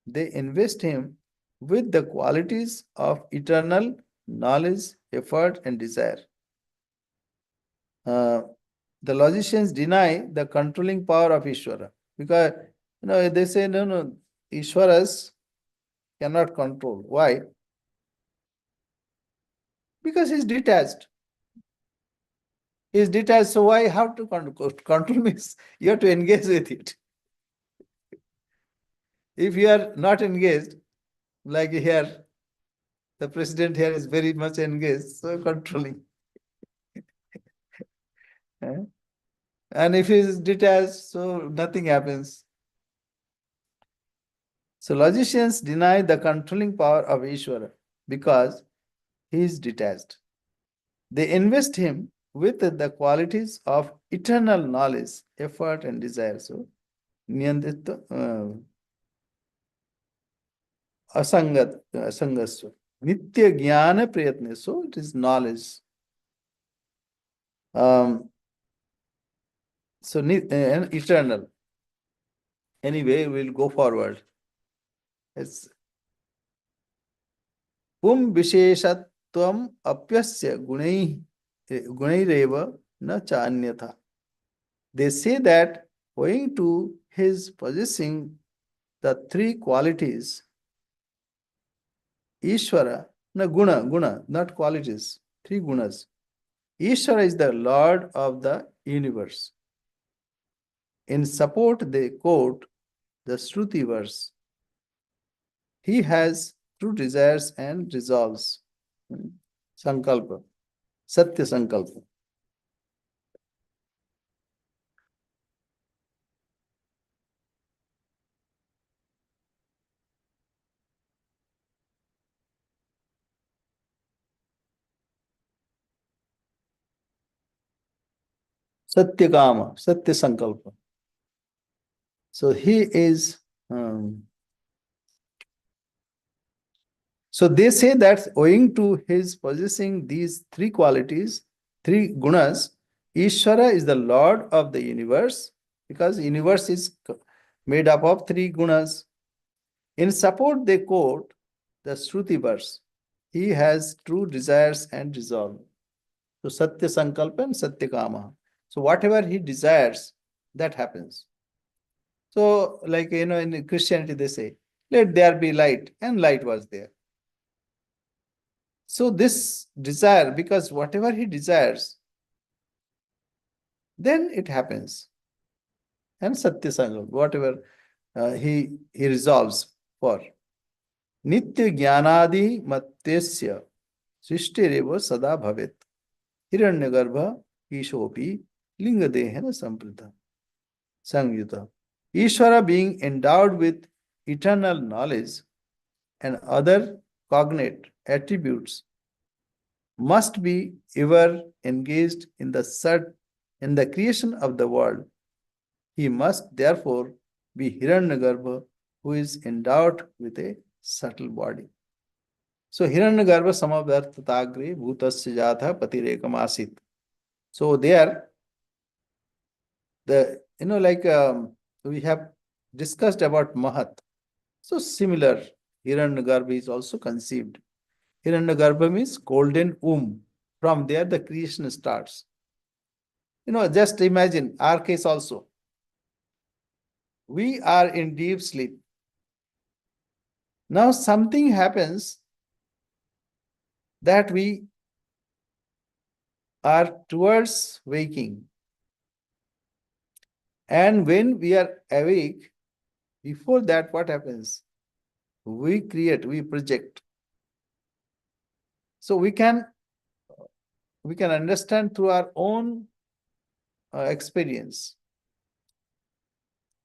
with the qualities of eternal knowledge, effort, and desire. Uh, the logicians deny the controlling power of Ishvara because they say no, Ishvaras cannot control. Why? Because he's detached. He's detached. So why have to control? Control means you have to engage with it. If you are not engaged, like here, the president here is very much engaged, so controlling. Eh? And if he is detached, so nothing happens. So logicians deny the controlling power of Ishvara because he is detached. They invest him with the qualities of eternal knowledge, effort, and desire. So, niyandrita, asangasva, nitya jnana prayatna. So, it is knowledge. So, and eternal. Anyway, we'll go forward. It's Pum visheshatvam apyasya gunaireva na chanyatha. They say that owing to his possessing the three qualities, Ishvara, no guna, not qualities, three gunas. Ishvara is the Lord of the universe. In support, they quote the Shruti verse. He has true desires and resolves. Sankalpa, Satya Sankalpa. Satya Kama, Satya Sankalpa. So he is, so they say that owing to his possessing these three qualities, three gunas, Ishvara is the Lord of the universe because universe is made up of three gunas. In support, they quote the Shruti verse. He has true desires and resolve. So Satya Sankalpa and Satya Kama. So whatever he desires, that happens. So, like in Christianity, they say, let there be light, and light was there. So this desire, because whatever he desires, then it happens. And Satya Sankalpa, whatever he resolves for. Nitya Jnanadi Matyasya Srishtireva Sada Bhavet Hiranyagarbha Ishopi Lingadehena Samprita Sangyuta. Ishvara being endowed with eternal knowledge and other cognate attributes must be ever engaged in the creation of the world. He must therefore be Hiranyagarbha, who is endowed with a subtle body. So Hiranyagarbha Samavartatagre Bhutasya Jatha Patirekam Asit. So there, we have discussed about Mahat. So similar, Hiranyagarbha is also conceived. Hiranyagarbha means golden womb. From there, the creation starts. Just imagine our case also. We are in deep sleep. Now something happens that we are towards waking. And when we are awake, before that, what happens? We create, we project. So we can understand through our own experience.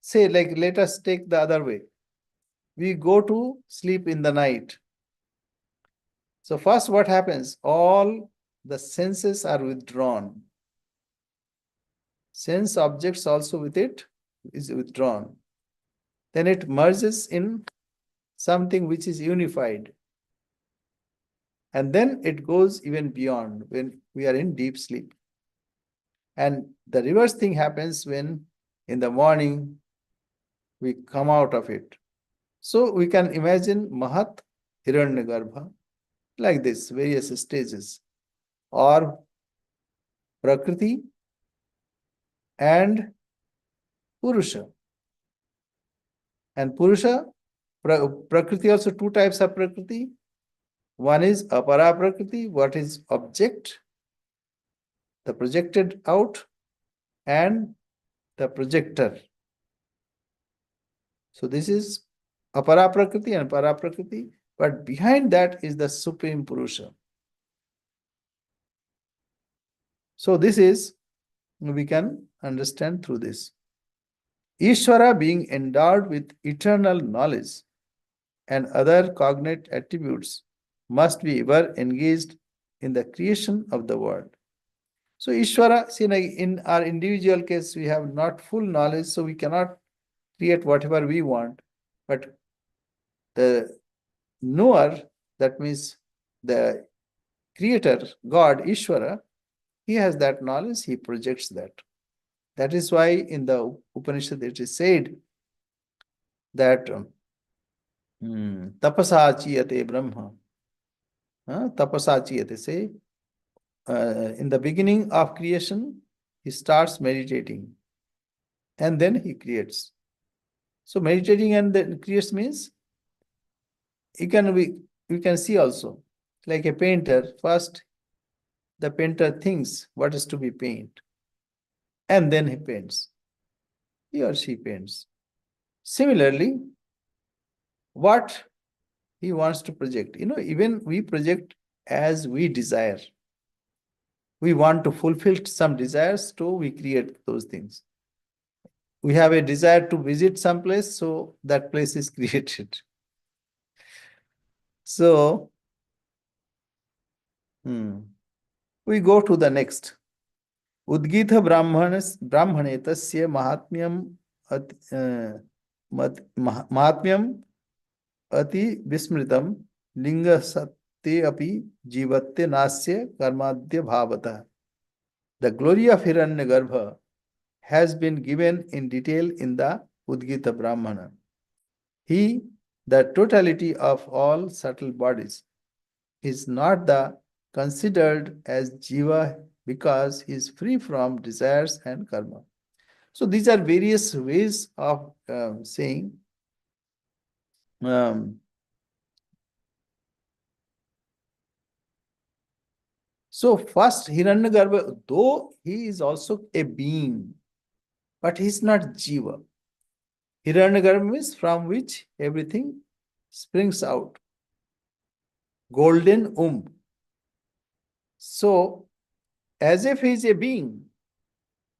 Say, like, let us take the other way. We go to sleep in the night. So first, what happens? All the senses are withdrawn. Sense objects also with it is withdrawn. Then it merges in something which is unified. And then it goes even beyond when we are in deep sleep. And the reverse thing happens when in the morning we come out of it. So we can imagine Mahat Hiranyagarbha like this, various stages, or Prakriti and Purusha. And Purusha, Prakriti also two types of Prakriti. One is Apara Prakriti, what is object, the projected out, and the projector. So this is Apara Prakriti and Para Prakriti, but behind that is the Supreme Purusha. So this is, we can understand through this. Ishvara being endowed with eternal knowledge and other cognate attributes must be ever engaged in the creation of the world. So Ishvara, see, like in our individual case, we have not full knowledge, so we cannot create whatever we want. But the knower, that means the creator, God, Ishvara, he has that knowledge, he projects that. That is why in the Upanishad it is said that tapasa chiyate brahma. Tapasa chiyate, say, in the beginning of creation, he starts meditating and then he creates. So meditating and then creates means you can see also, like a painter, first the painter thinks what is to be painted, and then he paints. He or she paints. Similarly, what he wants to project, even we project as we desire. We want to fulfill some desires, so we create those things. We have a desire to visit some place, so that place is created. So, we go to the next. Udgita Brahmane tasya mahatmyam ati vismritam linga satte api jivatte nasya karmadya bhavata. The glory of Hiranyagarbha has been given in detail in the Udgita Brahmana. He, the totality of all subtle bodies, is not the considered as jiva because he is free from desires and karma. So these are various ways of saying so first Hiranyagarbha, though he is also a being, but he is not jiva. Hiranyagarbha means from which everything springs out. Golden womb. So, as if he is a being,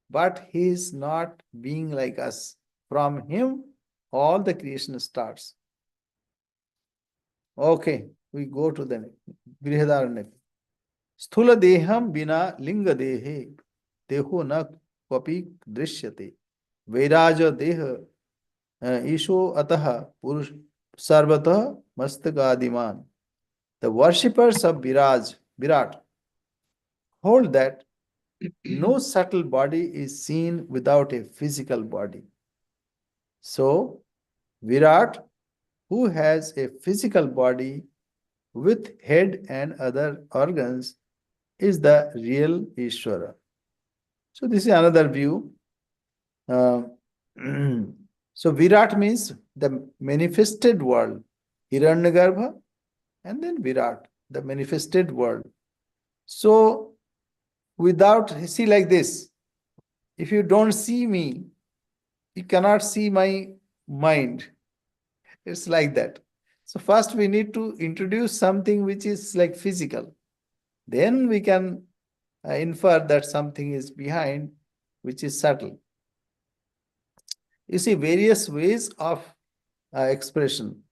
but he is not being like us. From him, all the creation starts. Okay, we go to the Brihadaranya. Sthula deham bina linga dehe deho na kapi drishyate. Vairaja deha isho ataha purush sarvata mastagadiman. The worshippers of Virat, hold that no subtle body is seen without a physical body. So, Virat, who has a physical body with head and other organs, is the real Ishvara. So, this is another view. Uh, so, Virat means the manifested world, Hiranyagarbha, and then Virat, the manifested world. So, without, see, like this, if you don't see me, you cannot see my mind. It's like that. So first we need to introduce something which is like physical. Then we can infer that something is behind, which is subtle. You see various ways of expression.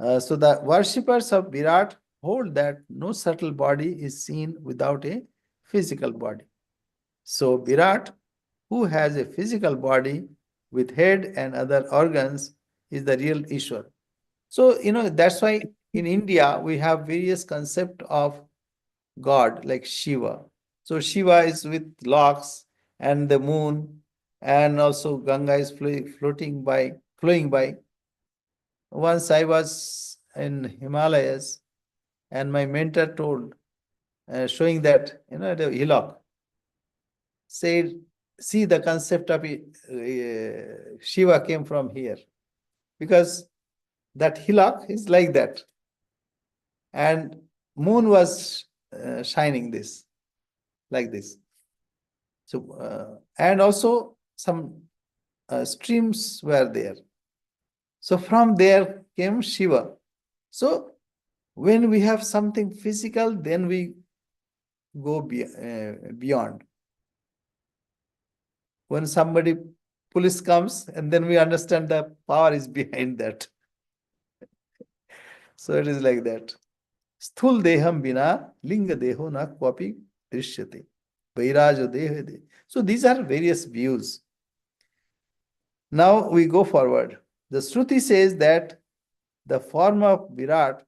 So the worshippers of Virat hold that no subtle body is seen without a physical body. So Virat, who has a physical body with head and other organs, is the real Ishwar. So, that's why in India we have various concept of God like Shiva. So Shiva is with locks and the moon. and also Ganga is flowing by. Once I was in Himalayas, and my mentor told, showing that, the hillock, said, see, the concept of Shiva came from here, because that hillock is like that, and moon was shining this, like this. So, and also some streams were there. So from there came Shiva. So when we have something physical, then we go beyond. When somebody police comes, and then we understand the power is behind that. So it is like that. Sthul deham bina linga deho na kwapi drishyate. Vairajo dehe de. So these are various views. Now we go forward. The Shruti says that the form of Virat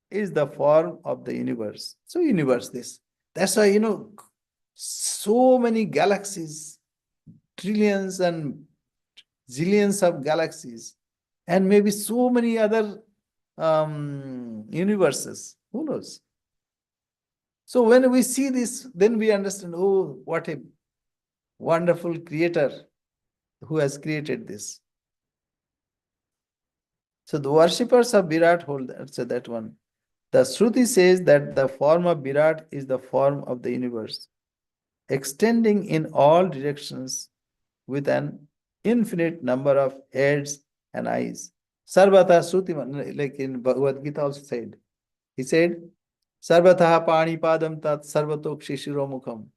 is the form of the universe. So universe this. That's why, so many galaxies, trillions and zillions of galaxies, and maybe so many other universes. Who knows? So when we see this, then we understand, oh, what a wonderful creator who has created this. So the worshippers of Virat hold that, so that one. The Shruti says that the form of Virat is the form of the universe, extending in all directions with an infinite number of heads and eyes. Sarvata Shruti, like in Bhagavad Gita also said. He said, Sarvataha Panipadam Tat Sarvatok Shishiro Mukham.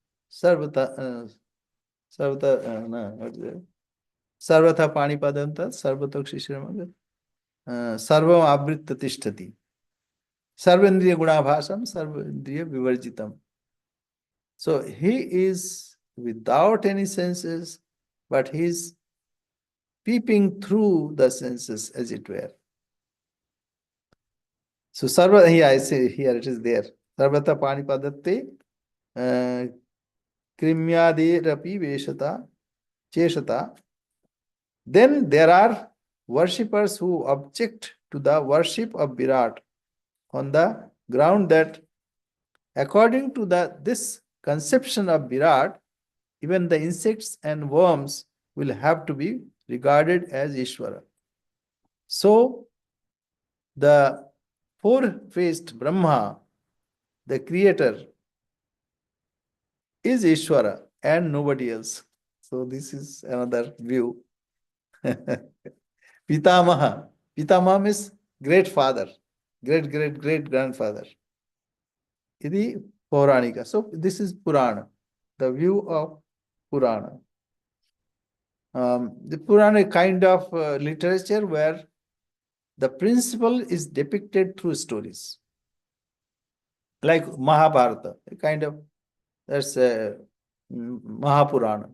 What is it? Sarvata Panipadam Tat Sarvatok Shishiro Mukham. Sarvam Avritta Tishtati. Sarvendriya Gunabhasam, Sarvendriya Vivarjitam. So he is without any senses, but he is peeping through the senses, as it were. So Sarva, here I say, here it is there. Sarvata Panipadatte Krimyade Rapi Veshata Cheshata. Then there are worshippers who object to the worship of Virat on the ground that according to this conception of Virat, even the insects and worms will have to be regarded as Ishvara. So, the four-faced Brahma, the creator, is Ishvara and nobody else. So, this is another view. Pitamaha. Pitamaha means great father, great grandfather. Idi Pauranika. So, this is Purana, the view of Purana. The Purana is kind of literature where the principle is depicted through stories. Like Mahabharata, a kind of, that's Mahapurana.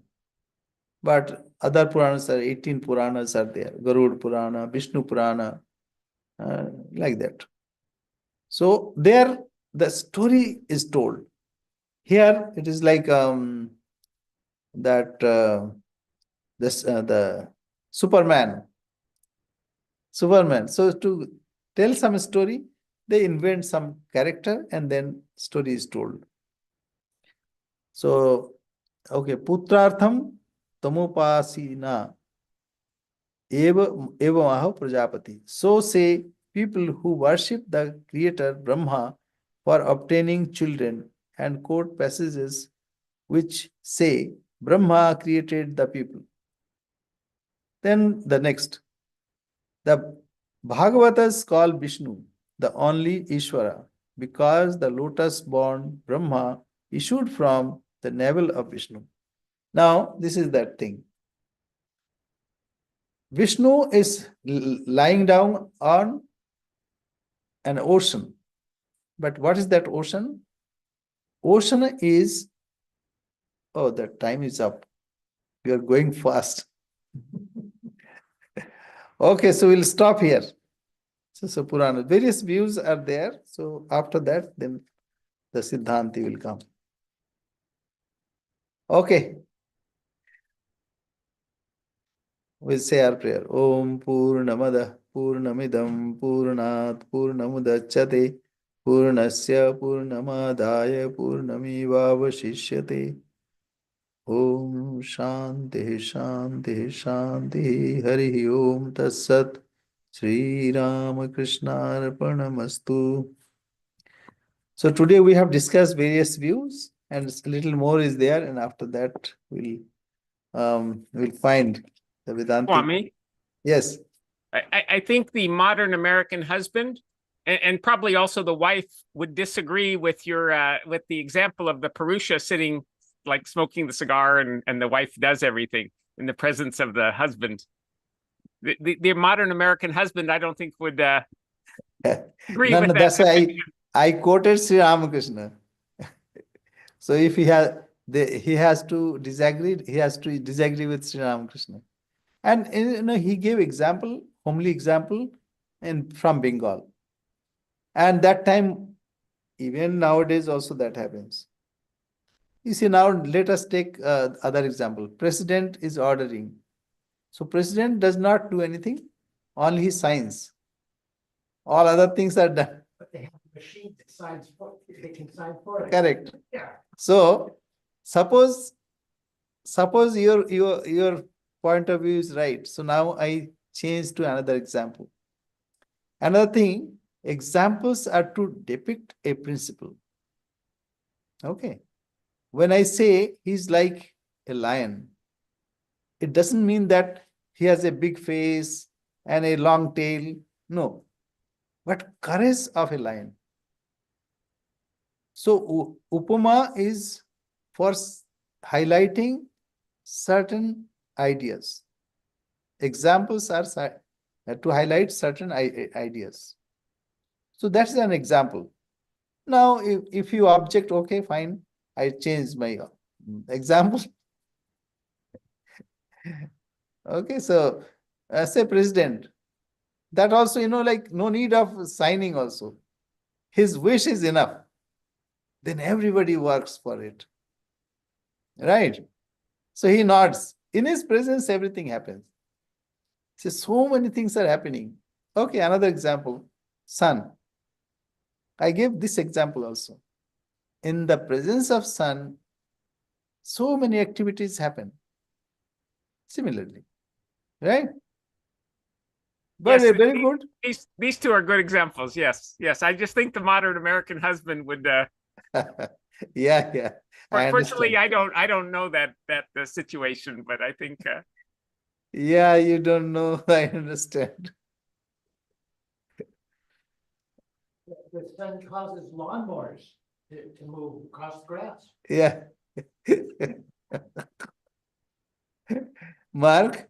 But other Puranas are 18 Puranas are there. Garud Purana, Vishnu Purana, like that. So there the story is told. Here it is like that the Superman. So to tell some story, they invent some character and then story is told. So, okay, Putrartham Tamopasina Eva Aho Prajapati. So say people who worship the creator Brahma for obtaining children, and quote passages which say Brahma created the people. Then the next. The Bhagavatas call Vishnu the only Ishvara because the lotus-born Brahma issued from the navel of Vishnu. Now, this is that thing. Vishnu is lying down on an ocean. But what is that ocean? Ocean is, oh, the time is up. We are going fast. Okay, so we'll stop here. So Purana, various views are there. So after that, then the Siddhanti will come. Okay. We'll say our prayer. Om Purnamada Purnamidam Purnat Purnamudachyate Purnasya Purnamadaya Purnamivavashishyate. Om Shanti Shanti Shanti Hari Om Tatsat Sri Ramakrishna Arpanamastu. So today we have discussed various views, and a little more is there, and after that we'll find the Vedantic. Swami, Yes. I think the modern American husband and probably also the wife would disagree with your with the example of the Purusha sitting like smoking the cigar and the wife does everything in the presence of the husband. The modern American husband, I don't think would agree No, with no, that. that's why I quoted Sri Ramakrishna. So if he has to disagree, he has to disagree with Sri Ramakrishna. And he gave example, homely example from Bengal. And that time, even nowadays also that happens. You see, now let us take other example. President is ordering. So president does not do anything, only he signs. All other things are done. But they have a machine that signs for, they can sign for it. Correct. Yeah. So suppose your point of view is right. So now I change to another example. Another thing, examples are to depict a principle. Okay. When I say he's like a lion, it doesn't mean that he has a big face and a long tail. No. But courage of a lion. So Upama is for highlighting certain ideas. Examples are to highlight certain ideas. So that's an example. Now, if you object, okay, fine, I change my example. Okay, so say president, that also, like no need of signing also. His wish is enough. Then everybody works for it. Right? So he nods. In his presence, everything happens. So many things are happening. Okay, another example. Sun. I gave this example also. In the presence of sun, so many activities happen. Similarly. Right? But Yes, very good. These two are good examples. Yes, yes. I just think the modern American husband would. Yeah. Fortunately, I don't know that the situation, but I think. Yeah, you don't know. I understand. The sun causes lawnmowers to move across the grass. Yeah. Mark?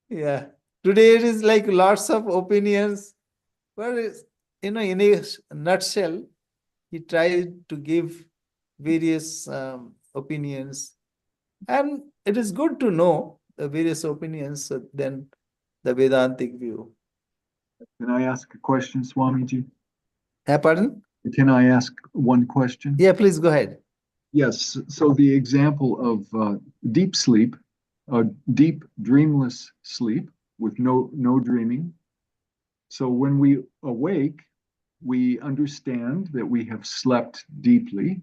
Yeah. Today it is like lots of opinions. But in a nutshell, he tried to give various opinions. And it is good to know the various opinions than the Vedantic view. Can I ask a question, Swamiji? Pardon? Can I ask one question? Yeah, please go ahead. Yes. So the example of deep sleep, deep dreamless sleep with no dreaming. So when we awake, we understand that we have slept deeply.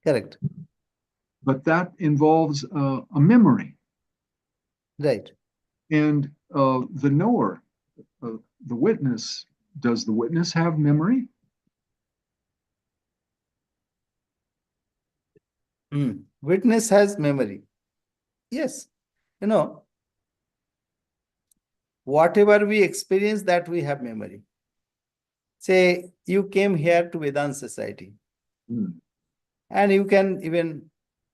Correct. But that involves a memory. Right. And the knower, the witness, does the witness have memory? Witness has memory. Yes. Whatever we experience, that we have memory. Say you came here to Vedanta Society. And you can even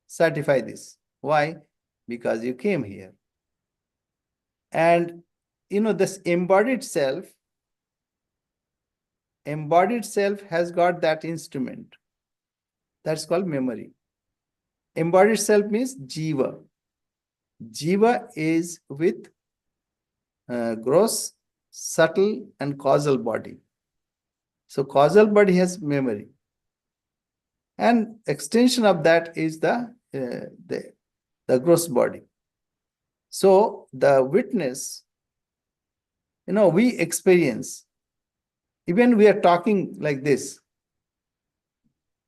certify this. Why? Because you came here. And this embodied self has got that instrument. That's called memory. Embodied self means jiva. Jiva is with gross, subtle, and causal body. So causal body has memory. And extension of that is the gross body. So the witness, we experience, even we are talking like this,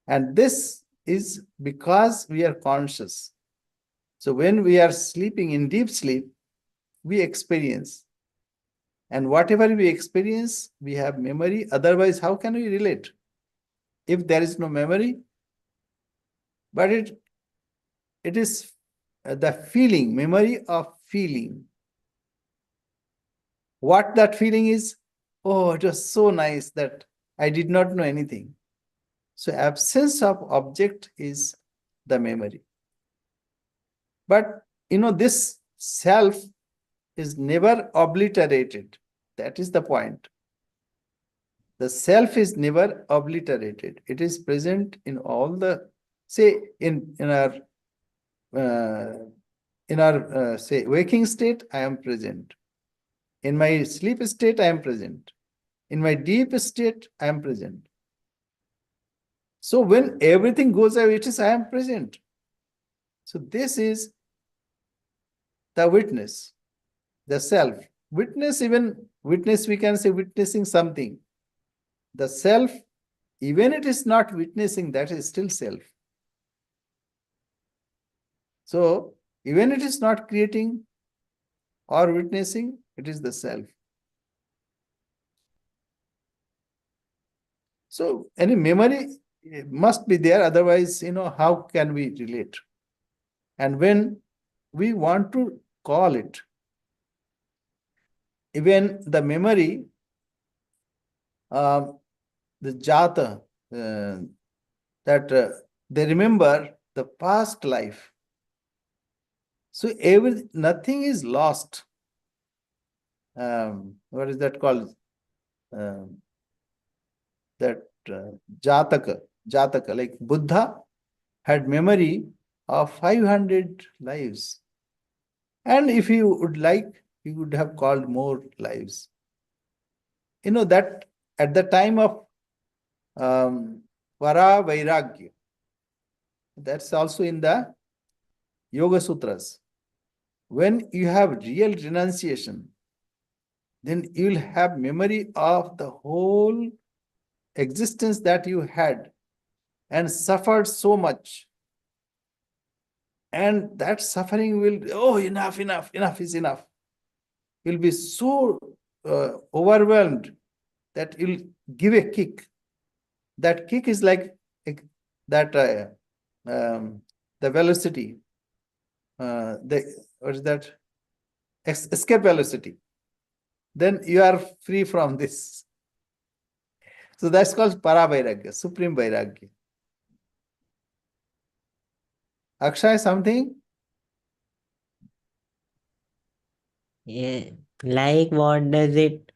and this is because we are conscious. So when we are sleeping in deep sleep, we experience. And whatever we experience, we have memory. Otherwise, how can we relate? If there is no memory, but it is the feeling, memory of feeling. What that feeling is, oh, it was so nice that I did not know anything. So absence of object is the memory. But this self is never obliterated. That is the point. The self is never obliterated. It is present in all the, say, in our say waking state, I am present. In my sleep state, I am present. In my deep state, I am present. So when everything goes away, it is I am present. So this is the witness, the self. Witness, even witness, we can say witnessing something. The self, even it is not witnessing, that is still self. So even it is not creating or witnessing, it is the self. So any memory must be there, otherwise, how can we relate? And when we want to call it, even the memory, the jata, that they remember the past life. So nothing is lost. What is that called? That jataka, like Buddha had memory of 500 lives. And if you would like, you would have called more lives. That at the time of Para Vairagya, that's also in the Yoga Sutras. When you have real renunciation, then you will have memory of the whole existence that you had and suffered so much. And that suffering will, enough is enough. You'll be so overwhelmed that you'll give a kick. That kick is like the velocity, what is that? Escape velocity. Then you are free from this. So that's called para vairagya, supreme vairagya. Akshay, something? Yeah, like what does it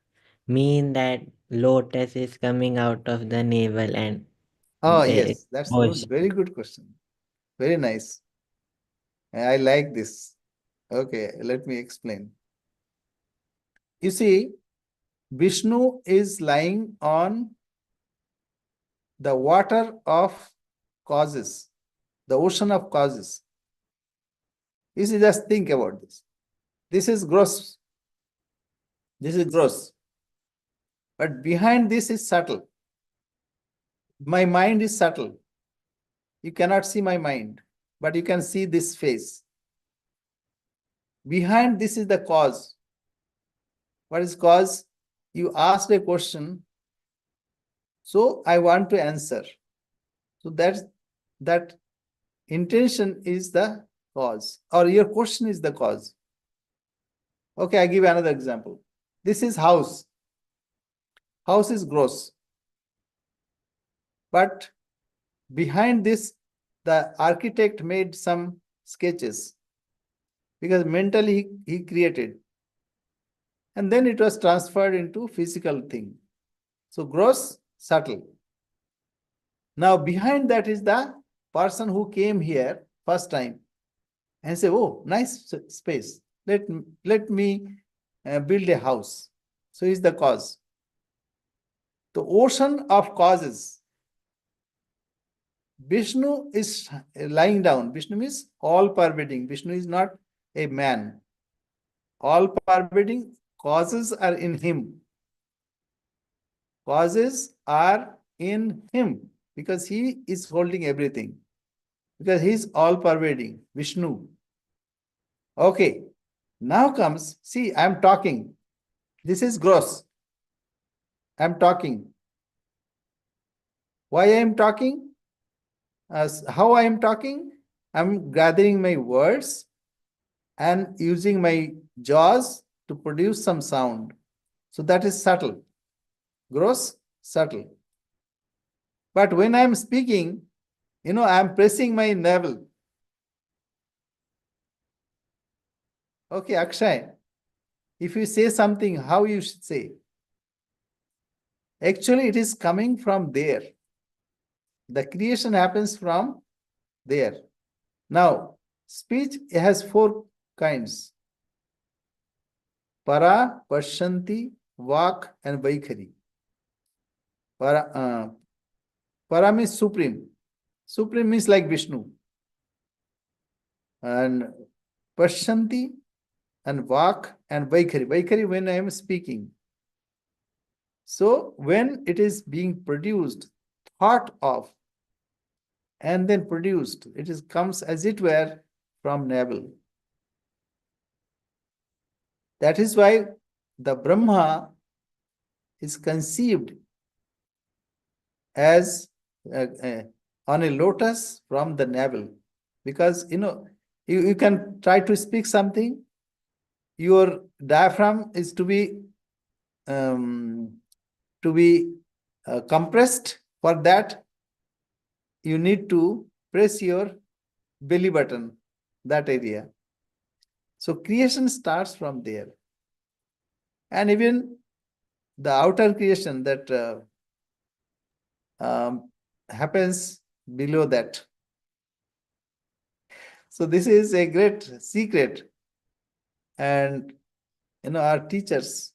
mean that lotus is coming out of the navel and Oh, there is yes, that's good. ocean? Very good question. Very nice. I like this. Okay, let me explain. You see, Vishnu is lying on the water of causes, the ocean of causes. You see, just think about this. This is gross. This is gross. But behind this is subtle. My mind is subtle. You cannot see my mind, but you can see this face. Behind this is the cause. What is cause? You asked a question, so I want to answer. So that intention is the cause, or your question is the cause. Okay, I give another example. This is house. House is gross. But behind this, the architect made some sketches because mentally he created. And then it was transferred into physical thing. So gross, subtle. Now behind that is the person who came here first time and say, oh, nice space. Let me build a house. So is the cause. The ocean of causes. Vishnu is lying down. Vishnu is all pervading. Vishnu is not a man. all pervading. Causes are in him. Causes are in him because he is holding everything. Because he is all pervading, Vishnu. Okay, now comes, see, I am talking. This is gross. I am talking. Why I am talking? How I am talking? I am gathering my words and using my jaws to produce some sound. So that is subtle. Gross, subtle. But when I am speaking, I am pressing my navel. Okay, Akshay, if you say something, how you should say? Actually, it is coming from there. The creation happens from there. Now, speech has 4 kinds. Para, Pashanti, Vak, and Vaikhari. Para means supreme. Supreme means like Vishnu. And Pashanti and Vak and Vaikhari. Vaikhari when I am speaking. So when it is being produced, thought of, and then produced, comes as it were from navel. That is why the Brahma is conceived as on a lotus from the navel. Because you can try to speak something, your diaphragm is to be compressed. For that, you need to press your belly button, that area. So creation starts from there. And even the outer creation that happens below that. So this is a great secret. And our teachers,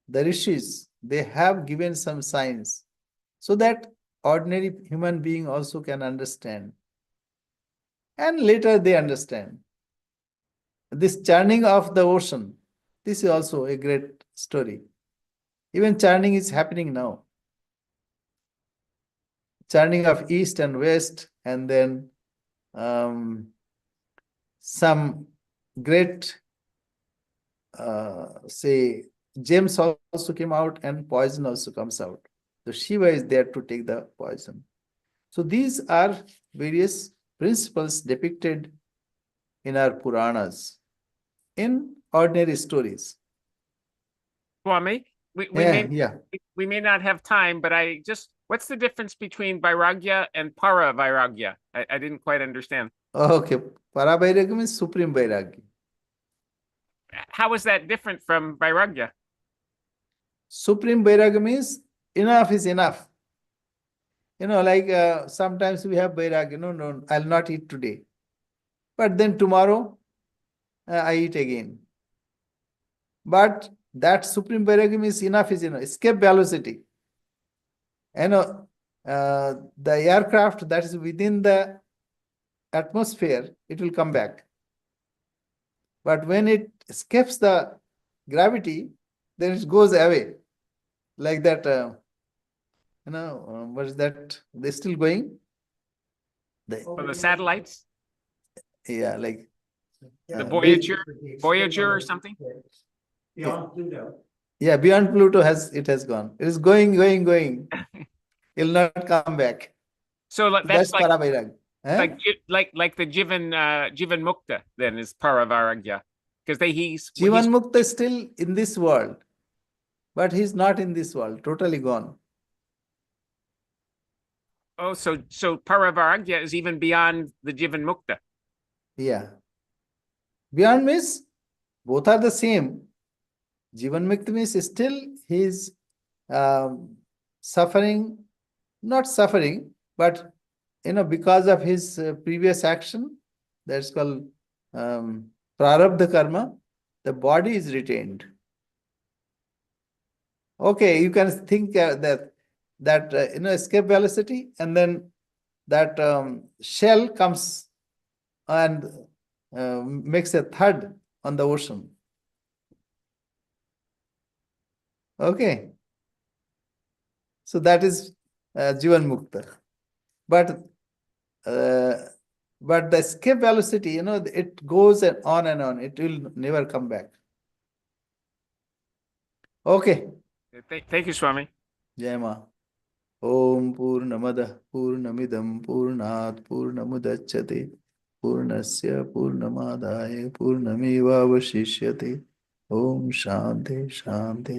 the rishis, they have given some signs so that ordinary human being also can understand. And later they understand. This churning of the ocean, this is also a great story. Even churning is happening now. Churning of east and west, and then some great, say, gems also came out and poison also comes out. So Shiva is there to take the poison. So these are various principles depicted in our Puranas, in ordinary stories. Swami, we may not have time, but what's the difference between Vairagya and Para Vairagya? I didn't quite understand. Okay, Para Vairagya means supreme Vairagya. How is that different from Vairagya? Supreme Vairagya means enough is enough. Like sometimes we have Vairagya, no, I'll not eat today. But then tomorrow, I eat again. But that supreme Vairagya means enough is enough. Escape velocity. The aircraft that is within the atmosphere, it will come back. But when it escapes the gravity, then it goes away. Like that, what is that? They're still going? The satellites? Yeah, like The Voyager or something? Beyond Pluto. Yeah, beyond Pluto it has gone. It is going. It'll not come back. So That's like Paravairagya. like the Jivan Mukta then is Paravaragya. Because Jivan Mukta is still in this world, but he's not in this world, totally gone. Oh, so Paravaragya is even beyond the Jivan Mukta. Yeah. Beyond means both are the same. Jivan Mukta means still he's suffering, not suffering, but because of his previous action, that's called prarabdha karma, the body is retained. Okay, you can think that escape velocity, and then that shell comes and makes a thud on the ocean. Okay. So that is Jivan Mukta. But the escape velocity, it goes on and on. It will never come back. Okay. Thank you, Swami. Jai Ma. Om Purnamada Purnamidam Purnat Purnamudachyate Purnasya Purnamadaya Purnameva Vashishyate. Om Shanti Shanti